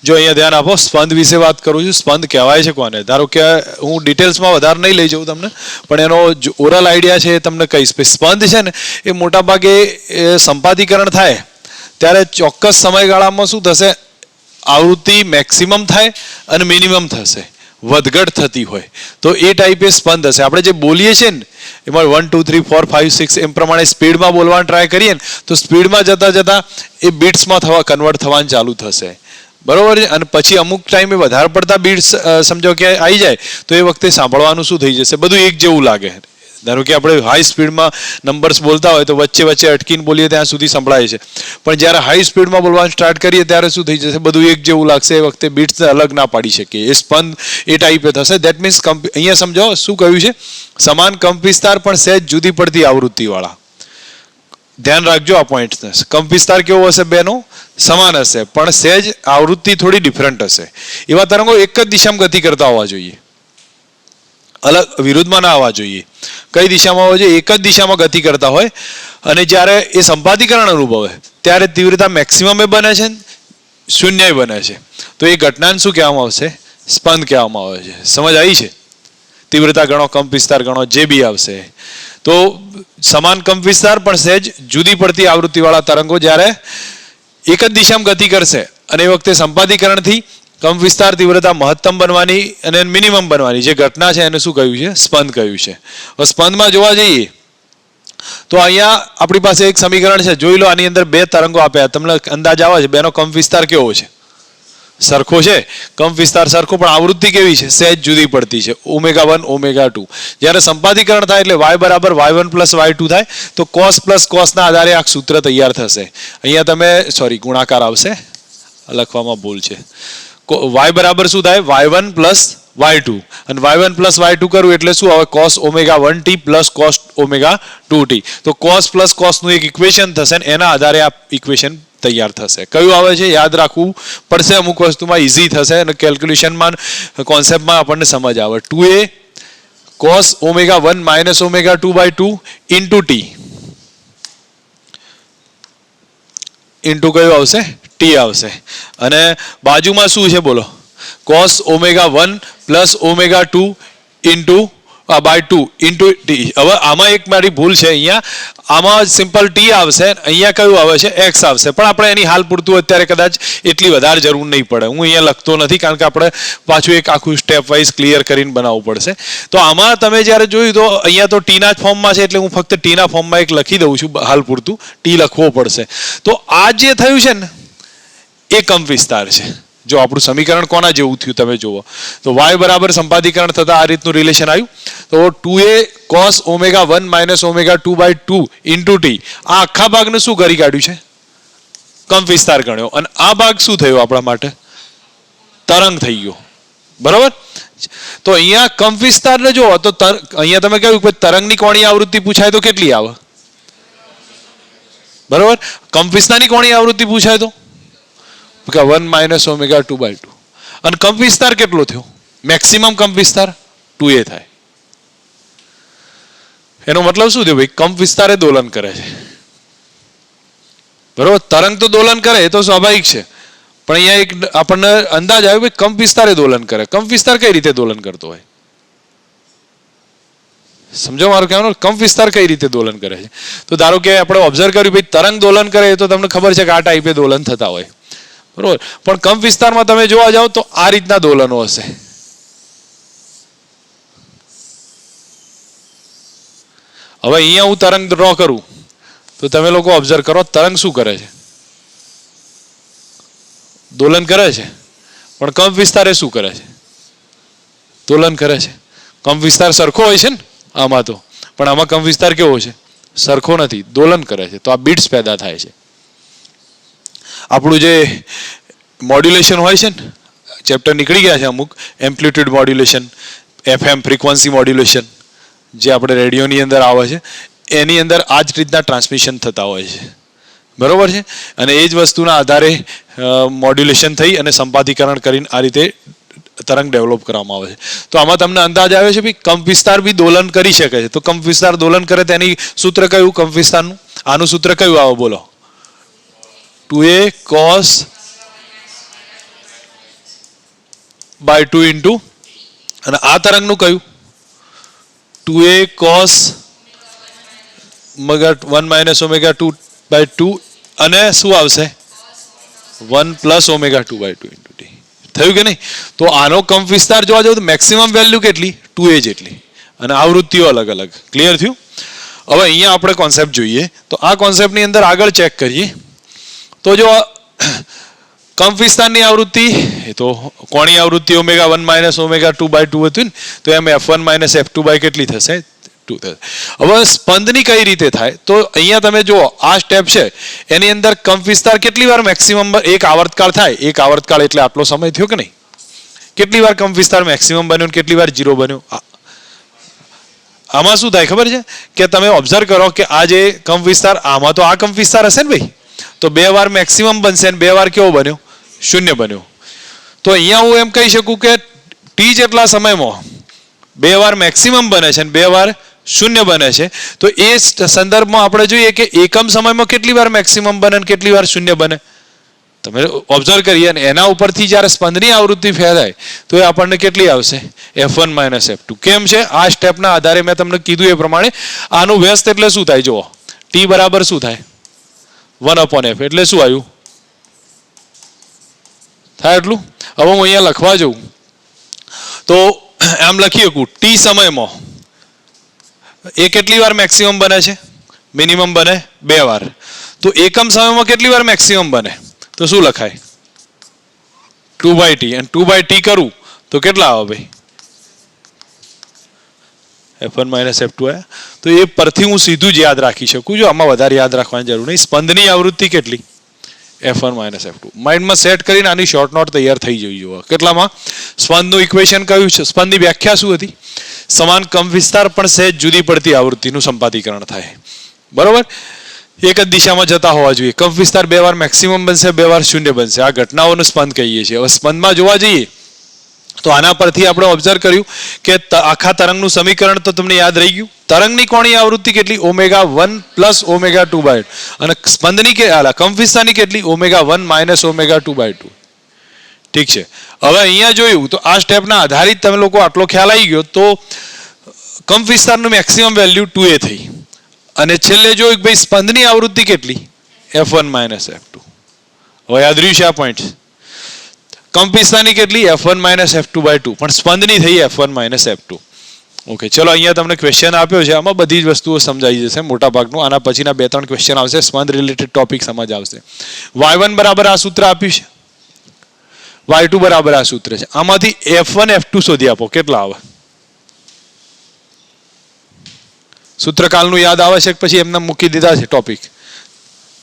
જો અહીંયા ધ્યાન આપો, સ્પંદ વિશે વાત કરું છું. સ્પંદ કહેવાય છે કોને? ધારો કે હું ડિટેલ્સમાં વધારે નહીં લઈ જાઉં તમને, પણ એનો ઓરલ આઈડિયા છે એ તમને કહીશ. સ્પંદ છે ને એ મોટા ભાગે સંપાદીકરણ થાય ત્યારે ચોક્કસ સમયગાળામાં શું થશે, આવૃત્તિ મેક્સિમમ થાય અને મિનિમમ થશે, વધઘટ થતી હોય તો એ ટાઈપે સ્પંદ હશે. આપણે જે બોલીએ છીએ ને એમાં 1 2 3 4 5 6 એમ પ્રમાણે સ્પીડમાં બોલવાનું ટ્રાય કરીએ ને તો સ્પીડમાં જતાં જતાં એ બીટ્સમાં કન્વર્ટ થવાનું ચાલુ થશે. બરોબર છે. અને પછી અમુક ટાઈમે વધારે પડતા બીટ્સ સમજો કે આવી જાય તો એ વખતે સાંભળવાનું શું થઈ જશે, બધું એક જેવું લાગે. ધારો કે આપણે હાઈ સ્પીડમાં નંબર્સ બોલતા હોય તો વચ્ચે વચ્ચે અટકીને બોલીએ ત્યાં સુધી સંભળાય છે, પણ જ્યારે હાઈ સ્પીડમાં બોલવાનું સ્ટાર્ટ કરીએ ત્યારે શું થઈ જશે, બધું એક જેવું લાગશે. એ વખતે બીટ્સને અલગ ના પાડી શકીએ. એ સ્પંદ એ ટાઈપે થશે. દેટ મીન્સ અહીંયા સમજો શું કહ્યું છે, સમાન કંપ વિસ્તાર પણ સહેજ જુદી પડતી આવૃત્તિવાળા. ધ્યાન રાખજો આ પોઈન્ટ. કંપ વિસ્તાર કેવો હશે બેનો? સમાન હશે પણ સહેજ આવૃત્તિ થોડી ડિફરન્ટ હશે. એવા તરંગો એક જ દિશામાં ગતિ કરતા હોવા જોઈએ, અલગ વિરુદ્ધમાં ના આવવા જોઈએ. કઈ દિશામાં હોવા જોઈએ? એક જ દિશામાં ગતિ કરતા હોય. અને જ્યારે એ સંપાદીકરણ અનુભવે ત્યારે તીવ્રતા મેક્સિમમ એ બને છે, શૂન્ય બને છે. તો એ ઘટનાને શું કહેવામાં આવશે? સ્પંદ કહેવામાં આવે છે. સમજ આવી છે? તીવ્રતા ગણો, કંપ વિસ્તાર ગણો, જે બી આવશે. તો સમાન કંપ વિસ્તાર પણ સહેજ જુદી પડતી આવૃત્તિવાળા તરંગો જ્યારે એક જ દિશામાં ગતિ કરશે અને એ વખતે સંપાદીકરણથી કંપ વિસ્તાર તીવ્રતા મહત્તમ બનવાની અને મિનિમમ બનવાની જે ઘટના છે એને શું કહ્યું છે? સ્પંદ કહ્યું છે. હવે સ્પંદમાં જોવા જઈએ તો અહીંયા આપણી પાસે એક સમીકરણ છે, જોઈ લો. આની અંદર બે તરંગો આપ્યા, તમને અંદાજ આવે છે બેનો કંપ વિસ્તાર કેવો છે? સરખો છે. કંપ વિસ્તાર સરખો પણ આવૃત્તિ કેવી છે? સહેજ જુદી પડતી છે, ω1 ω2. જ્યારે સંપાદીકરણ થાય એટલે y બરાબર y1 + y2 થાય તો cos + cos ના આધારે આ સૂત્ર તૈયાર થશે. અહીંયા તમે ગુણાકાર આવશે, લખવામાં ભૂલ છે. y બરાબર શું થાય? y1 + y2. અને y1 + y2 કરું એટલે શું આવે? cos ω1t + cos ω2t. તો cos + cos નું એક ઇક્વેશન થશે ને એના આધારે આ ઇક્વેશન તૈયાર થશે. કયું આવે છે યાદ રાખવું પડશે. અમુક વસ્તુમાં ઈઝી થશે અને કેલ્ક્યુલેશનમાં કોન્સેપ્ટમાં આપણને સમજ આવે. 2a cos ω1 - ω2/2 into t into કયું આવશે? t આવશે. અને બાજુમાં શું છે બોલો? cos ω1 + ω2 into /2 into t. હવે આમાં એક મારી ભૂલ છે, અહીંયા આમાં સિમ્પલ t આવશે, અહીંયા કયું આવે છે? x આવશે. પણ આપણે એની હાલ પૂરતું અત્યારે કદાચ એટલી વધારે જરૂર નહીં પડે. હું અહીંયા લખતો નથી કારણ કે આપણે પાછું એક આખું સ્ટેપ વાઇઝ ક્લિયર કરીને બનાવવું પડશે. તો આમાં તમે જ્યારે જોયું તો અહીંયા તો ટીના જ ફોર્મમાં છે એટલે હું ફક્ત ટીના ફોર્મમાં એક લખી દઉં છું. હાલ પૂરતું ટી લખવો પડશે. તો આ જે થયું છે ને એ કંપ વિસ્તાર છે. જો આપણું સમીકરણ કોના જેવું થયું તમે જુઓ તો y બરાબર સંપાદીકરણ થતા આ રીતનું રિલેશન આવ્યું. તો 2a cos ω1 - ω2/2 ઇન્ટુ t. આ આખા ભાગને શું કરી કાઢ્યું છે? કંપ વિસ્તાર ગણ્યો. અને આ ભાગ શું થયો આપણા માટે? તરંગ થઈ ગયો. બરોબર. તો અહીંયા કંપ વિસ્તારને જુઓ તો અહીંયા તમે કહ્યું કે તરંગની કોણીય આવૃત્તિ પૂછાય તો કેટલી આવે? બરોબર. કંપ વિસ્તારની કોણીય આવૃત્તિ પૂછાય તો 1 - ω2/2. અને કંપ વિસ્તાર કેટલો થયો? મેક્સિમમ કંપ વિસ્તાર 2a થાય. એનો મતલબ શું થયો ભાઈ? કંપ વિસ્તારે દોલન કરે છે. બરોબર. તરંગ તો દોલન કરે એ તો સ્વાભાવિક છે, પણ અહીંયા એક આપણને અંદાજ આવ્યો ભાઈ કંપ વિસ્તારે દોલન કરે. કંપ વિસ્તાર કઈ રીતે દોલન કરતો હોય? સમજો મારું કહેવાનું? કંપ વિસ્તાર કઈ રીતે દોલન કરે છે? તો ધારો કે આપણે ઓબ્ઝર્વ કર્યું ભાઈ તરંગ દોલન કરે તો તમને ખબર છે કે આ ટાઈપે દોલન થતા હોય. બરોબર. પણ કંપ વિસ્તારમાં તમે જોવા જાઓ તો આ રીતના દોલનો હશે. હવે અહીંયા હું તરંગ ડ્રો કરું તો તમે લોકો ઓબ્ઝર્વ કરો તરંગ શું કરે છે? દોલન કરે છે. પણ કંપ વિસ્તાર એ શું કરે છે? દોલન કરે છે. કંપ વિસ્તાર સરખો હોય છે ને આમાં તો, પણ આમાં કંપ વિસ્તાર કેવો છે? સરખો નથી, દોલન કરે છે. તો આ બીટ્સ પેદા થાય છે. આપણું જે મોડ્યુલેશન હોય છે ને, ચેપ્ટર નીકળી ગયા છે અમુક, amplitude modulation, FM frequency modulation, જે આપણે રેડિયોની અંદર આવે છે, એની અંદર આ જ રીતના ટ્રાન્સમિશન થતા હોય છે. બરોબર છે. અને એ જ વસ્તુના આધારે મોડ્યુલેશન થઈ અને સંપાદીકરણ કરીને આ રીતે તરંગ ડેવલપ કરવામાં આવે છે. તો આમાં તમને અંદાજ આવ્યો છે ભાઈ કંપ વિસ્તાર બી દોલન કરી શકે છે. તો કંપ વિસ્તાર દોલન કરે તેની સૂત્ર કયું કંપ વિસ્તારનું? આનું સૂત્ર કયું આવે બોલો? 2a cos બાય 2 ઇન્ટુ, અને આ તરંગનું કયું 2a cos omega 1 minus omega 2 by 2, અને શું આવશે 1 plus omega 2 by 2 into t. થયું કે નહીં? તો આનો કંપ વિસ્તાર જોવા જાવ તો મેક્સિમમ વેલ્યુ કેટલી 2a જેટલી, અને આવૃત્તિઓ અલગ અલગ. ક્લિયર થયું? હવે અહીંયા આપણે કોન્સેપ્ટ જોઈએ. તો આ કોન્સેપ્ટની અંદર આગળ ચેક કરીએ તો જો કંપ વિસ્તારની આવૃત્તિ એ તો કોણી આવૃત્તિ ઓમેગા 1 માઇનસ ઓમેગા 2 બાય 2 હતું ને, તો એમ f1 માઇનસ f2 બાય કેટલી થશે 2 થશે. હવે સ્પંદની કઈ રીતે થાય? તો અહીંયા તમે જુઓ આ સ્ટેપ છે એની અંદર કંપ વિસ્તાર કેટલી વાર મેક્સિમમ, એક આવર્તકાળ થાય, એક આવર્તકાળ એટલે આટલો સમય થયો કે નહીં, કેટલી વાર કંપ વિસ્તાર મેક્સિમમ બન્યો ને કેટલી વાર 0 બન્યો. આમાં શું થાય ખબર છે કે તમે ઓબ્ઝર્વ કરો કે આ જે કંપ વિસ્તાર, આમાં તો આ કંપ વિસ્તાર હશે ને ભાઈ, તો 2 વાર મેક્સિમમ બનશે ને 2 વાર કેવો બન્યો 0 બન્યો. તો અહીંયા હું એમ કહી શકું કે ટી જેટલા સમયમાં 2 વાર મેક્સિમમ બને છે ને 2 વાર 0 બને છે. તો એ સંદર્ભમાં આપણે જોઈએ કે એકમ સમયમાં કેટલી વાર મેક્સિમમ બને ને કેટલી વાર 0 બને. તમે ઓબ્ઝર્વ કરીએ અને એના ઉપરથી જ્યારે સ્પંદની આવૃત્તિ ફેરાય તો એ આપણને કેટલી આવશે f1 માઇનસ f2. કેમ છે? આ સ્ટેપના આધારે મેં તમને કીધું એ પ્રમાણે આનું વ્યસ્ત એટલે શું થાય જુઓ, ટી બરાબર શું થાય 1/f, એટલે શું આવ્યું થાય એટલું. હવે હું અહીંયા લખવા જાઉં તો આમ લખી શકું ટી સમયમાં એ કેટલી વાર મેક્સિમમ બને છે, મિનિમમ બને 2 વાર. તો એકમ સમયમાં કેટલી વાર મેક્સિમમ બને, તો શું લખાય 2/t, અને 2/t કરું તો કેટલા આવે ભાઈ f1 માઇનસ f2 આયા. તો એ પરથી હું સીધું જ યાદ રાખી શકું છું, આમાં વધારે યાદ રાખવાની જરૂર નહીં. સ્પંદની આવૃત્તિ કેટલી f1 માઇનસ f2. માઇન્ડમાં સેટ કરીને આની શોર્ટ નોટ તૈયાર થઈ જવી જોઈએ. કેટલામાં સ્પંદનું ઇક્વેશન કયું છે, સ્પંદની વ્યાખ્યા શું હતી, સમાન કંપ વિસ્તાર પણ સહેજ જુદી પડતી આવૃત્તિનું સંપાતીકરણ થાય. બરોબર, એક જ દિશામાં જતા હોવા જોઈએ. કંપ વિસ્તાર 2 વાર મેક્સિમમ બનશે, 2 વાર 0 બનશે. આ ઘટનાઓનું સ્પંદ કહીએ છીએ. હવે સ્પંદમાં જોવા જઈએ તો આના પરથી આપણે ઓબ્ઝર્વ કર્યું કે આખા તરંગનું સમીકરણ તો તમને યાદ રહી ગયું. તરંગની કોણીય આવૃત્તિ કેટલી ઓમેગા 1 પ્લસ ઓમેગા 2 બાય, અને સ્પંદની કે કંપ વિસ્તારની કેટલી ઓમેગા 1 માઇનસ ઓમેગા 2 બાય 2. ઠીક છે. હવે અહીંયા જોયું તો આ સ્ટેપના આધારિત તમે લોકો આટલો ખ્યાલ આવી ગયો તો કંપ વિસ્તારનું મેક્સિમમ વેલ્યુ 2a થઈ, અને છેલ્લે જોયું કે ભાઈ સ્પંદની આવૃત્તિ કેટલી f1 માઇનસ f2. હવે યાદ રહ્યું છે આ પોઈન્ટ. કંપ વિસ્તારની કેટલી f1 માઇનસ f2 બાય 2, પણ સ્પંદની થઈ f1 માઇનસ f2. ઓકે, ચલો અહીંયા તમને ક્વેશ્ચન આપ્યો છે, આમાં બધી જ વસ્તુઓ સમજાઈ જશે મોટા ભાગનું. આના પછીના 2-3 ક્વેશ્ચન આવશે, સ્પંદ રિલેટેડ ટોપિક સમજ આવશે. y1 બરાબર આ સૂત્ર આપ્યું છે, y2 બરાબર આ સૂત્ર છે. આમાંથી f1 f2 શોધી આપો, કેટલા આવે? સૂત્રકાલનું યાદ આવે છે પછી એમને મૂકી દીધા છે ટોપિક?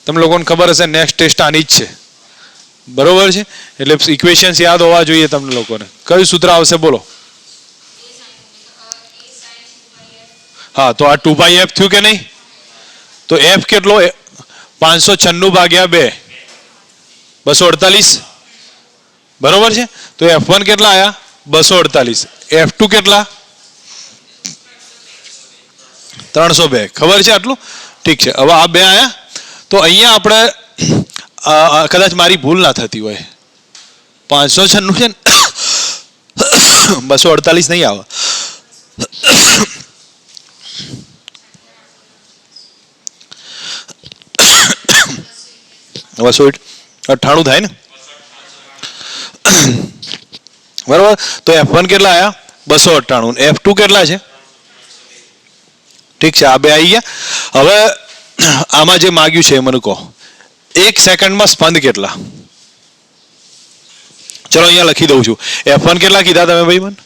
તમને લોકોને ખબર હશે નેક્સ્ટ ટેસ્ટ આની જ છે, બરોબર છે? એટલે ઇક્વેશન્સ યાદ હોવા જોઈએ તમને લોકોને. કયું સૂત્ર આવશે બોલો? હા, તો આ 2/f થયું કે નહીં? તો f કેટલો 596 ભાગ્યા 2 248, બરોબર છે? તો f1 કેટલા આયા 248, f2 કેટલા 302. ખબર છે આટલું? ઠીક છે. હવે આ 2 આયા. તો અહીંયા આપણે કદાચ મારી ભૂલ ના થતી હોય 596 છે ને 248 નહીં આવે. હવે 98 થાય ને, બરોબર? તો f1 કેટલા આયા 298, f2 કેટલા છે? ઠીક છે, આ 2 આવી ગયા. હવે આમાં જે માગ્યું છે એ મને કહો, 1 સેકન્ડમાં સ્પંદ કેટલા? ચલો અહીંયા લખી દઉં છું. f1 કેટલા કીધા તમે ભાઈ મને?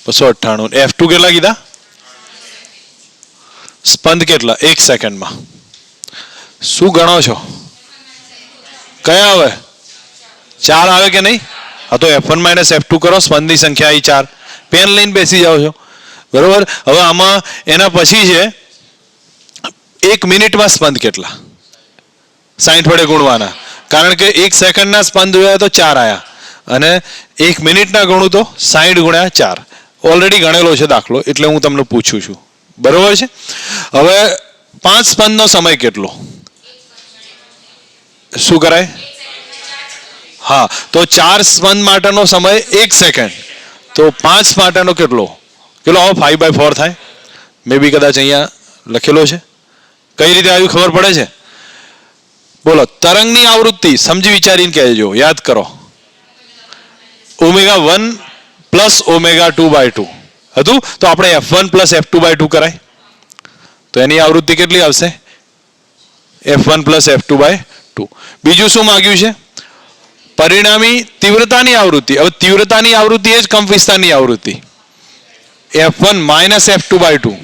298. f2 કેટલા કીધા? સ્પંદ કેટલા 1 સેકન્ડમાં? શું ગણો છો? કયા આવે? 4 આવે કે નહીં? હા, તો f1 માઇનસ f2 કરો, સ્પંદની સંખ્યા આવી 4. પેન લઈને બેસી જાઓ છો, બરોબર? હવે આમાં એના પછી છે 1 મિનિટમાં સ્પંદ કેટલા? 60 વડે ગુણવાના, કારણ કે 1 સેકન્ડના સ્પંદ જોયા તો 4 આયા, અને 1 મિનિટના ગણું તો 60 ગુણ્યા 4. ઓલરેડી ગણેલો છે દાખલો, એટલે હું તમને પૂછું છું, બરોબર છે? હવે 5 સ્પંદનો સમય કેટલો? શું કરાય? હા, તો 4 સ્પંદ માટેનો સમય 1 સેકન્ડ, તો 5 માટેનો કેટલો આવો 5/4 થાય. મે બી કદાચ અહીંયા લખેલો છે. કઈ રીતે આવ્યું ખબર પડે છે? બોલો, તરંગની આવૃત્તિ સમજી વિચારીને કહેજો, યાદ કરો. ω1 પ્લસ ω2/2 હતું, તો આપણે f1 પ્લસ f2/2 કરાય, તો એની આવૃત્તિ કેટલી આવશે? f1 plus f2/2. બીજું શું માંગ્યું છે? પરિણામી તીવ્રતાની આવૃત્તિ. હવે તીવ્રતાની આવૃત્તિ એ જ કંપ વિસ્તારની આવૃત્તિ. f1 માઇનસ f2/2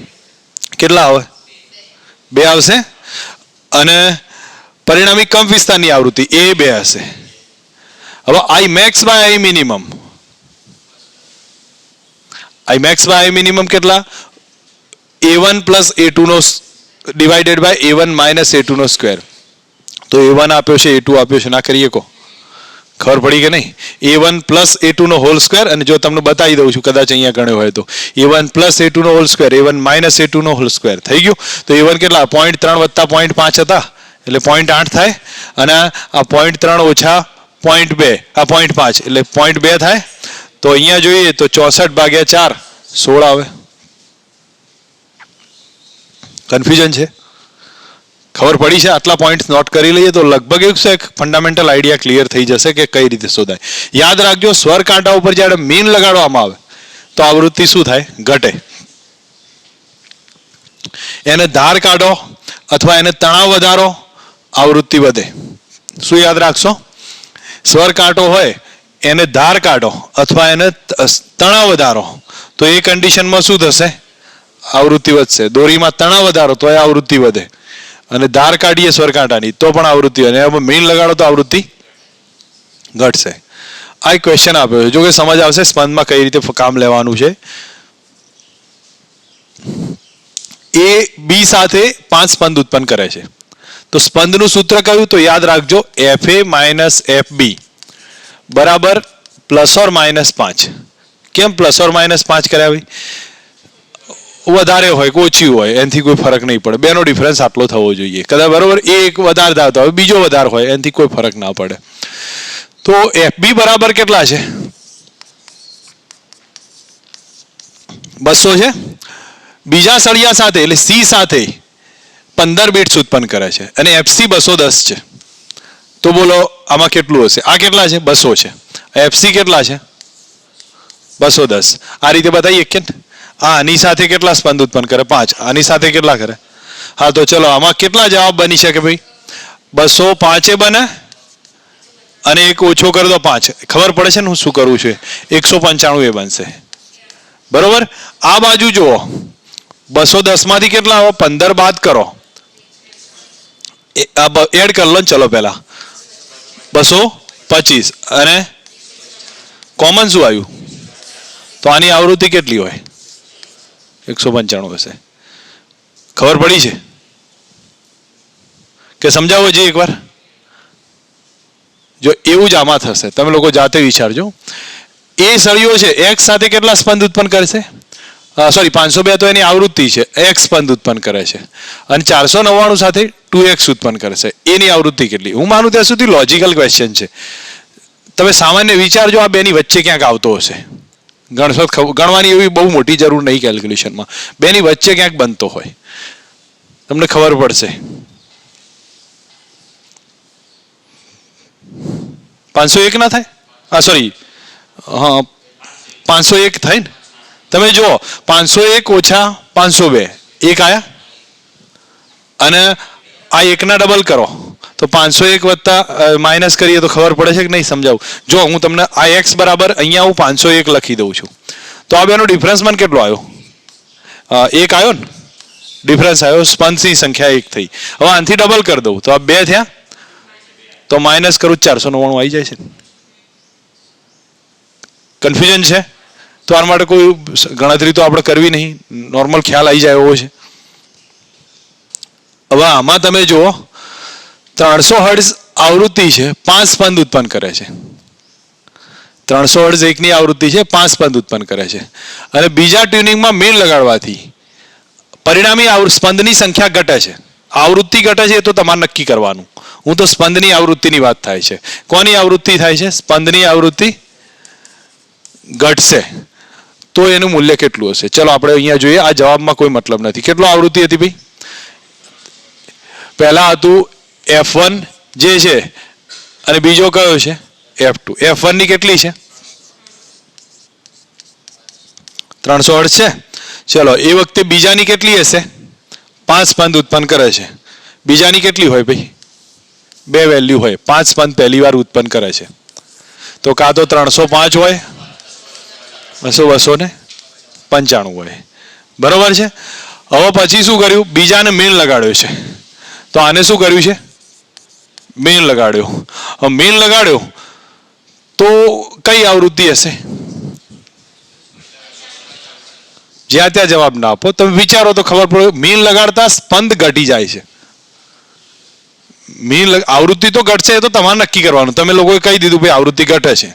કેટલા આવે? 2 આવશે. અને પરિણામી કંપ વિસ્તારની આવૃત્તિ એ 2 હશે. હવે I max by I minimum, I max by I minimum કેટલા? a1 પ્લસ a2 નો divided by a1 minus a2 નો સ્ક્વેર. તો a1 આપ્યો છે, a2 આપ્યો છે, ના કરીએ કો ખબર પડી કે નહીં? a1 પ્લસ a2 નો હોલ સ્ક્વેર, અને જો તમને બતાવી દઉં છું કદાચ અહીંયા ગણ્યો હોય તો a1 પ્લસ a2 નો whole square, a1 minus a2 નો હોલ સ્ક્વેર થઈ ગયું. તો a1 કેટલા? 0.3 વત્તા 0.5 હતા એટલે 0.8 થાય, અને આ 0.3 ઓછા 0.2 આ 0.5 એટલે 0.2 થાય. તો અહીંયા જોઈએ તો 64/4 16 આવે. કન્ફ્યુઝન છે? ખબર પડી છે? આટલા પોઈન્ટ નોટ કરી લઈએ તો લગભગ એક ફંડામેન્ટલ આઈડિયા ક્લિયર થઈ જશે કે કઈ રીતે શોધાય. યાદ રાખજો, સ્વર કાંટા ઉપર જ્યારે મીન લગાડવામાં આવે તો આવૃત્તિ શું થાય? ઘટે. એને ધાર કાઢો અથવા એને તણાવ વધારો, આવૃત્તિ વધે. શું યાદ રાખશો? સ્વર કાંટો હોય એને ધાર કાઢો અથવા એને તણાવ વધારો તો એ કન્ડિશનમાં શું થશે? આવૃત્તિ વધશે. દોરીમાં તણાવ વધારો તો એ આવૃત્તિ વધે, અને ધાર કાઢીએ સ્વર કાંટાની તો પણ આવૃત્તિ વધે, અને મીન લગાડો તો આવૃત્તિ ઘટશે. આ એક ક્વેશ્ચન આપ્યો છે, જો કે સમજ આવશે સ્પંદમાં કઈ રીતે કામ લેવાનું છે. એ બી સાથે 5 સ્પંદ ઉત્પન્ન કરે છે. તો સ્પંદનું સૂત્ર કયું? તો યાદ રાખજો, FA માઇનસ FB બરાબર ±5. કેમ +or-5 કર્યા ભાઈ? વધારે હોય કે ઓછી હોય એનાથી કોઈ ફરક નહીં પડે, બેનો ડિફરન્સ આટલો થવો જોઈએ કદાચ, બરોબર? એ એક વધારે ધારતા હોય, બીજો વધારે હોય, એનાથી કોઈ ફરક ના પડે. તો FB બરાબર કેટલા છે? 200 છે. બીજા સળિયા સાથે એટલે C સાથે 15 બિટ્સ ઉત્પન્ન કરે છે, અને FC 210 છે. તો બોલો આમાં કેટલું હશે? આ કેટલા છે? 200 છે. FC કેટલા છે? 210. આ રીતે બતાવીએ કે આની સાથે કેટલા સ્પંદ ઉત્પન્ન કરે? 5. આની સાથે કેટલા કરે? હા, તો ચલો આમાં કેટલા જવાબ બની શકે ભાઈ? 205 બને, અને એક ઓછો કરી દો 5. ખબર પડે છે ને હું શું કરું છું? 195 એ બનશે, બરોબર? આ બાજુ જુઓ, 210 માંથી કેટલા આવે? 15 બાદ કરો, એડ કરી લો ને. ચલો પહેલા 225, અને કોમન શું આવ્યું? તો આની આવૃત્તિ કેટલી હોય? 195 હશે. ખબર પડી છે કે સમજાવો જી એકવાર? જો એવું જ આમાં થશે, તમે લોકો જાતે વિચારજો. એ સળિયો છે x સાથે કેટલા સ્પંદ ઉત્પન્ન કરશે? સોરી 502 તો એની આવૃત્તિ છે, x સ્પંદ ઉત્પન્ન કરે છે, અને 499 સાથે 2x ઉત્પન્ન કરશે. એની આવૃત્તિ કેટલી? હું માનું ત્યાં સુધી લોજિકલ ક્વેશ્ચન છે. તમે સામાન્ય વિચારજો, આ બેની વચ્ચે ક્યાંક આવતો હશે. ગણશો, ગણવાની એવી બહુ મોટી જરૂર નહીં કેલ્ક્યુલેશનમાં, બેની વચ્ચે ક્યાંક બનતો હોય, તમને ખબર પડશે. 501 ના થાય? હા સોરી, હા 501 થાય ને. તમે જુઓ 501 ઓછા 502 1 આયા, અને આ એકના ડબલ કરો તો 501 વત્તા માઇનસ કરીએ તો ખબર પડે છે કે નહીં? સમજાવું. જો હું તમને આ x બરાબર અહીંયા હું 501 લખી દઉં છું, તો આ બેનો ડિફરન્સ મને કેટલો આવ્યો? 1 આવ્યો ને ડિફરન્સ આવ્યો. સ્પંદની સંખ્યા 1 થઈ. હવે આનાથી ડબલ કરી દઉં તો આ 2 થયા, તો માઇનસ કરું 499 આવી જાય છે. કન્ફ્યુઝન છે? તો આના માટે કોઈ ગણતરી તો આપણે કરવી નહીં, નોર્મલ ખ્યાલ આવી જાય એવો છે. હવે આમાં તમે જુઓ 300 હર્ટ્ઝ આવૃત્તિ છે, 5 સ્પંદ ઉત્પન્ન કરે છે. 300 હર્ટ્ઝ એકની આવૃત્તિ છે, 5 સ્પંદ ઉત્પન્ન કરે છે, અને બીજા ટ્યુનિંગમાં મેલ લગાડવાથી પરિણામી સ્પંદની સંખ્યા ઘટે છે. આવૃત્તિ ઘટે છે એ તો તમારે નક્કી કરવાનું. હું તો સ્પંદની આવૃત્તિની વાત થાય છે. કોની આવૃત્તિ થાય છે? સ્પંદની આવૃત્તિ ઘટશે તો એનું મૂલ્ય કેટલું હશે? ચલો આપણે અહીંયા જોઈએ. આ જવાબમાં કોઈ મતલબ નથી. કેટલો આવૃત્તિ હતી ભાઈ? પહેલા હતું F1 જે છે અને બીજો કયો છે? F2. F1 ની કેટલી છે? 300 હર્ટ્ઝ છે. ચલો એ વખતે બીજાની કેટલી હશે? 5 સ્પંદ ઉત્પન્ન કરે છે. બીજાની કેટલી હોય ભાઈ? 2 વેલ્યુ હોય. 5 સ્પંદ પહેલી વાર ઉત્પન્ન કરે છે તો કાં તો 305 હોય 295 હોય. બરોબર છે. હવે પછી શું કર્યું? બીજાને મીણ લગાડ્યો છે તો આને શું કર્યું છે? મીણ લગાડ્યો. હવે મીણ લગાડ્યો તો કઈ આવૃત્તિ હશે? જ્યાં ત્યાં જવાબ ના આપો, તમે વિચારો તો ખબર પડે. મીણ લગાડતા સ્પંદ ઘટી જાય છે. આવૃત્તિ તો ઘટશે એ તો તમારે નક્કી કરવાનું. તમે લોકોએ કહી દીધું ભાઈ આવૃત્તિ ઘટે છે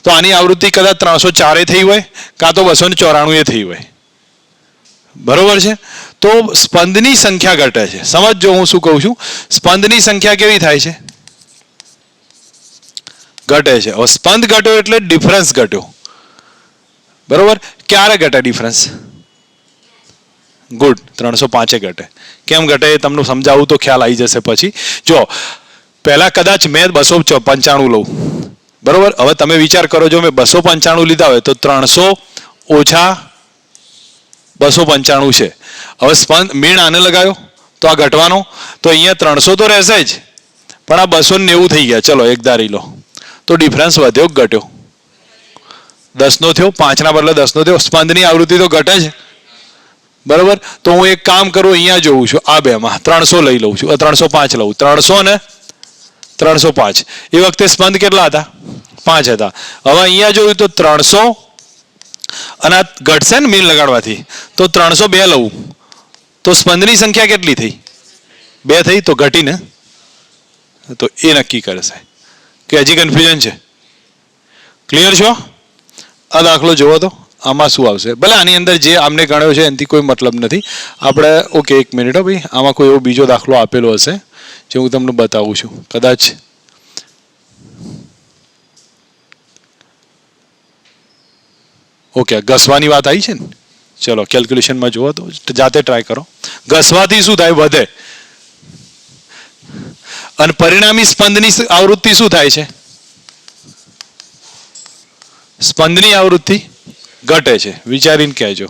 તો આની આવૃત્તિ કદાચ 304 થઈ હોય કાં તો 294 થઈ હોય. બરોબર છે. તો સ્પંદની સંખ્યા ઘટે છે. સમજો હું શું કહું છું. સ્પંદની સંખ્યા કેવી થાય છે? ઘટે છે. હવે સ્પંદ ઘટ્યો એટલે ડિફરન્સ ઘટ્યો. બરોબર. ક્યારે ઘટે ડિફરન્સ? ગુડ. 305 ઘટે. કેમ ઘટે એ તમને સમજાવું તો ખ્યાલ આવી જશે પછી. જો પહેલા કદાચ મેં 295 લઉં. બરોબર. હવે તમે વિચાર કરો, જો મેં 295 લીધા હોય તો 300 ઓછા 295 છે. હવે સ્પંદ મીણ આને લગાવ્યો તો આ ઘટવાનો તો અહીંયા 300 તો રહેશે જ પણ આ 290 થઈ ગયા. ચલો એક ધારી લો તો ડિફરન્સ વધ્યો ઘટ્યો? 10 નો થયો. 5 ના બદલે 10 નો થયો. સ્પંદની આવૃત્તિ તો ઘટે છે. બરોબર. તો હું એક કામ કરું, અહીંયા જોઉં છું આ બેમાં 300 લઈ લઉં છું, 305 લઉં. 300 ને 305 એ વખતે સ્પંદ કેટલા હતા? 5 હતા. હવે અહીંયા જોયું તો 300 અને આ ઘટશે ને મીણ લગાડવાથી તો 302 લઉં તો સ્પંદની સંખ્યા કેટલી થઈ? 2 થઈ. તો ઘટીને તો એ નક્કી કરશે કે હજી કન્ફ્યુઝન છે? ક્લિયર છો? આ દાખલો જુઓ તો આમાં શું આવશે? ભલે આની અંદર જે આમને ગણ્યો છે એનાથી કોઈ મતલબ નથી. આપણે ઓકે એક મિનિટ હો ભાઈ, આમાં કોઈ એવો બીજો દાખલો આપેલો હશે જે હું તમને બતાવું છું. કદાચ ઓકે ઘસવાની વાત આવી છે ને. ચલો કેલ્ક્યુલેશનમાં જુઓ તો જાતે ટ્રાય કરો. ઘસવાથી શું થાય? વધે. અને પરિણામી સ્પંદની આવૃત્તિ શું થાય છે? સ્પંદની આવૃત્તિ ઘટે છે. વિચારીને કહેજો.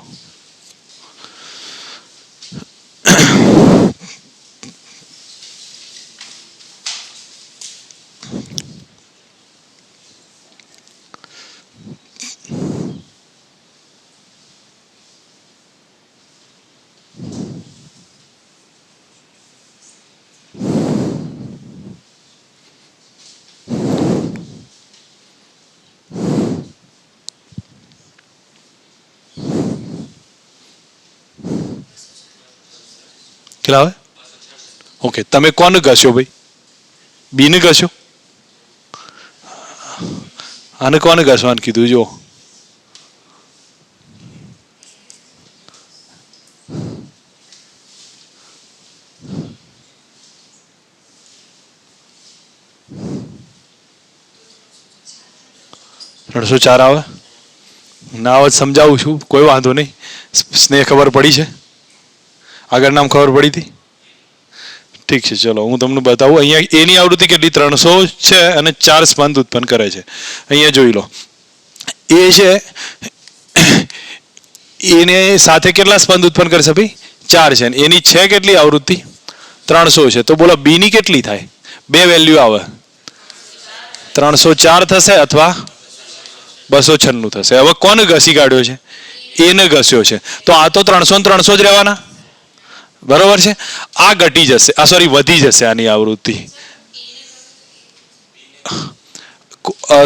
કેટલા આવે? ઓકે. તમે કોને ઘસ્યો ભાઈ? બી ને ઘસ્યો? આને કોને ઘસવાનું કીધું? જો ₹304 આવે ના આવે સમજાવું છું, કોઈ વાંધો નહીં. સ્નેહ ખબર પડી છે? આગળ નામ ખબર પડી હતી? ઠીક છે. ચલો હું તમને બતાવું. અહીંયા એની આવૃત્તિ કેટલી? 300 છે અને 4 સ્પંદ ઉત્પન્ન કરે છે. અહીંયા જોઈ લો. એ છે એને સાથે કેટલા સ્પંદ ઉત્પન્ન કરશે ભાઈ? 4 છે. એની છે કેટલી આવૃત્તિ? 300 છે. તો બોલો બી ની કેટલી થાય? 2 વેલ્યુ આવે. 304 થશે અથવા 296 થશે. હવે કોને ઘસી કાઢ્યો છે? એને ઘસ્યો છે. તો આ તો 300 ને 300 જ રહેવાના. બરોબર છે. આ ઘટી જશે, આ સોરી વધી જશે આની આવૃત્તિ.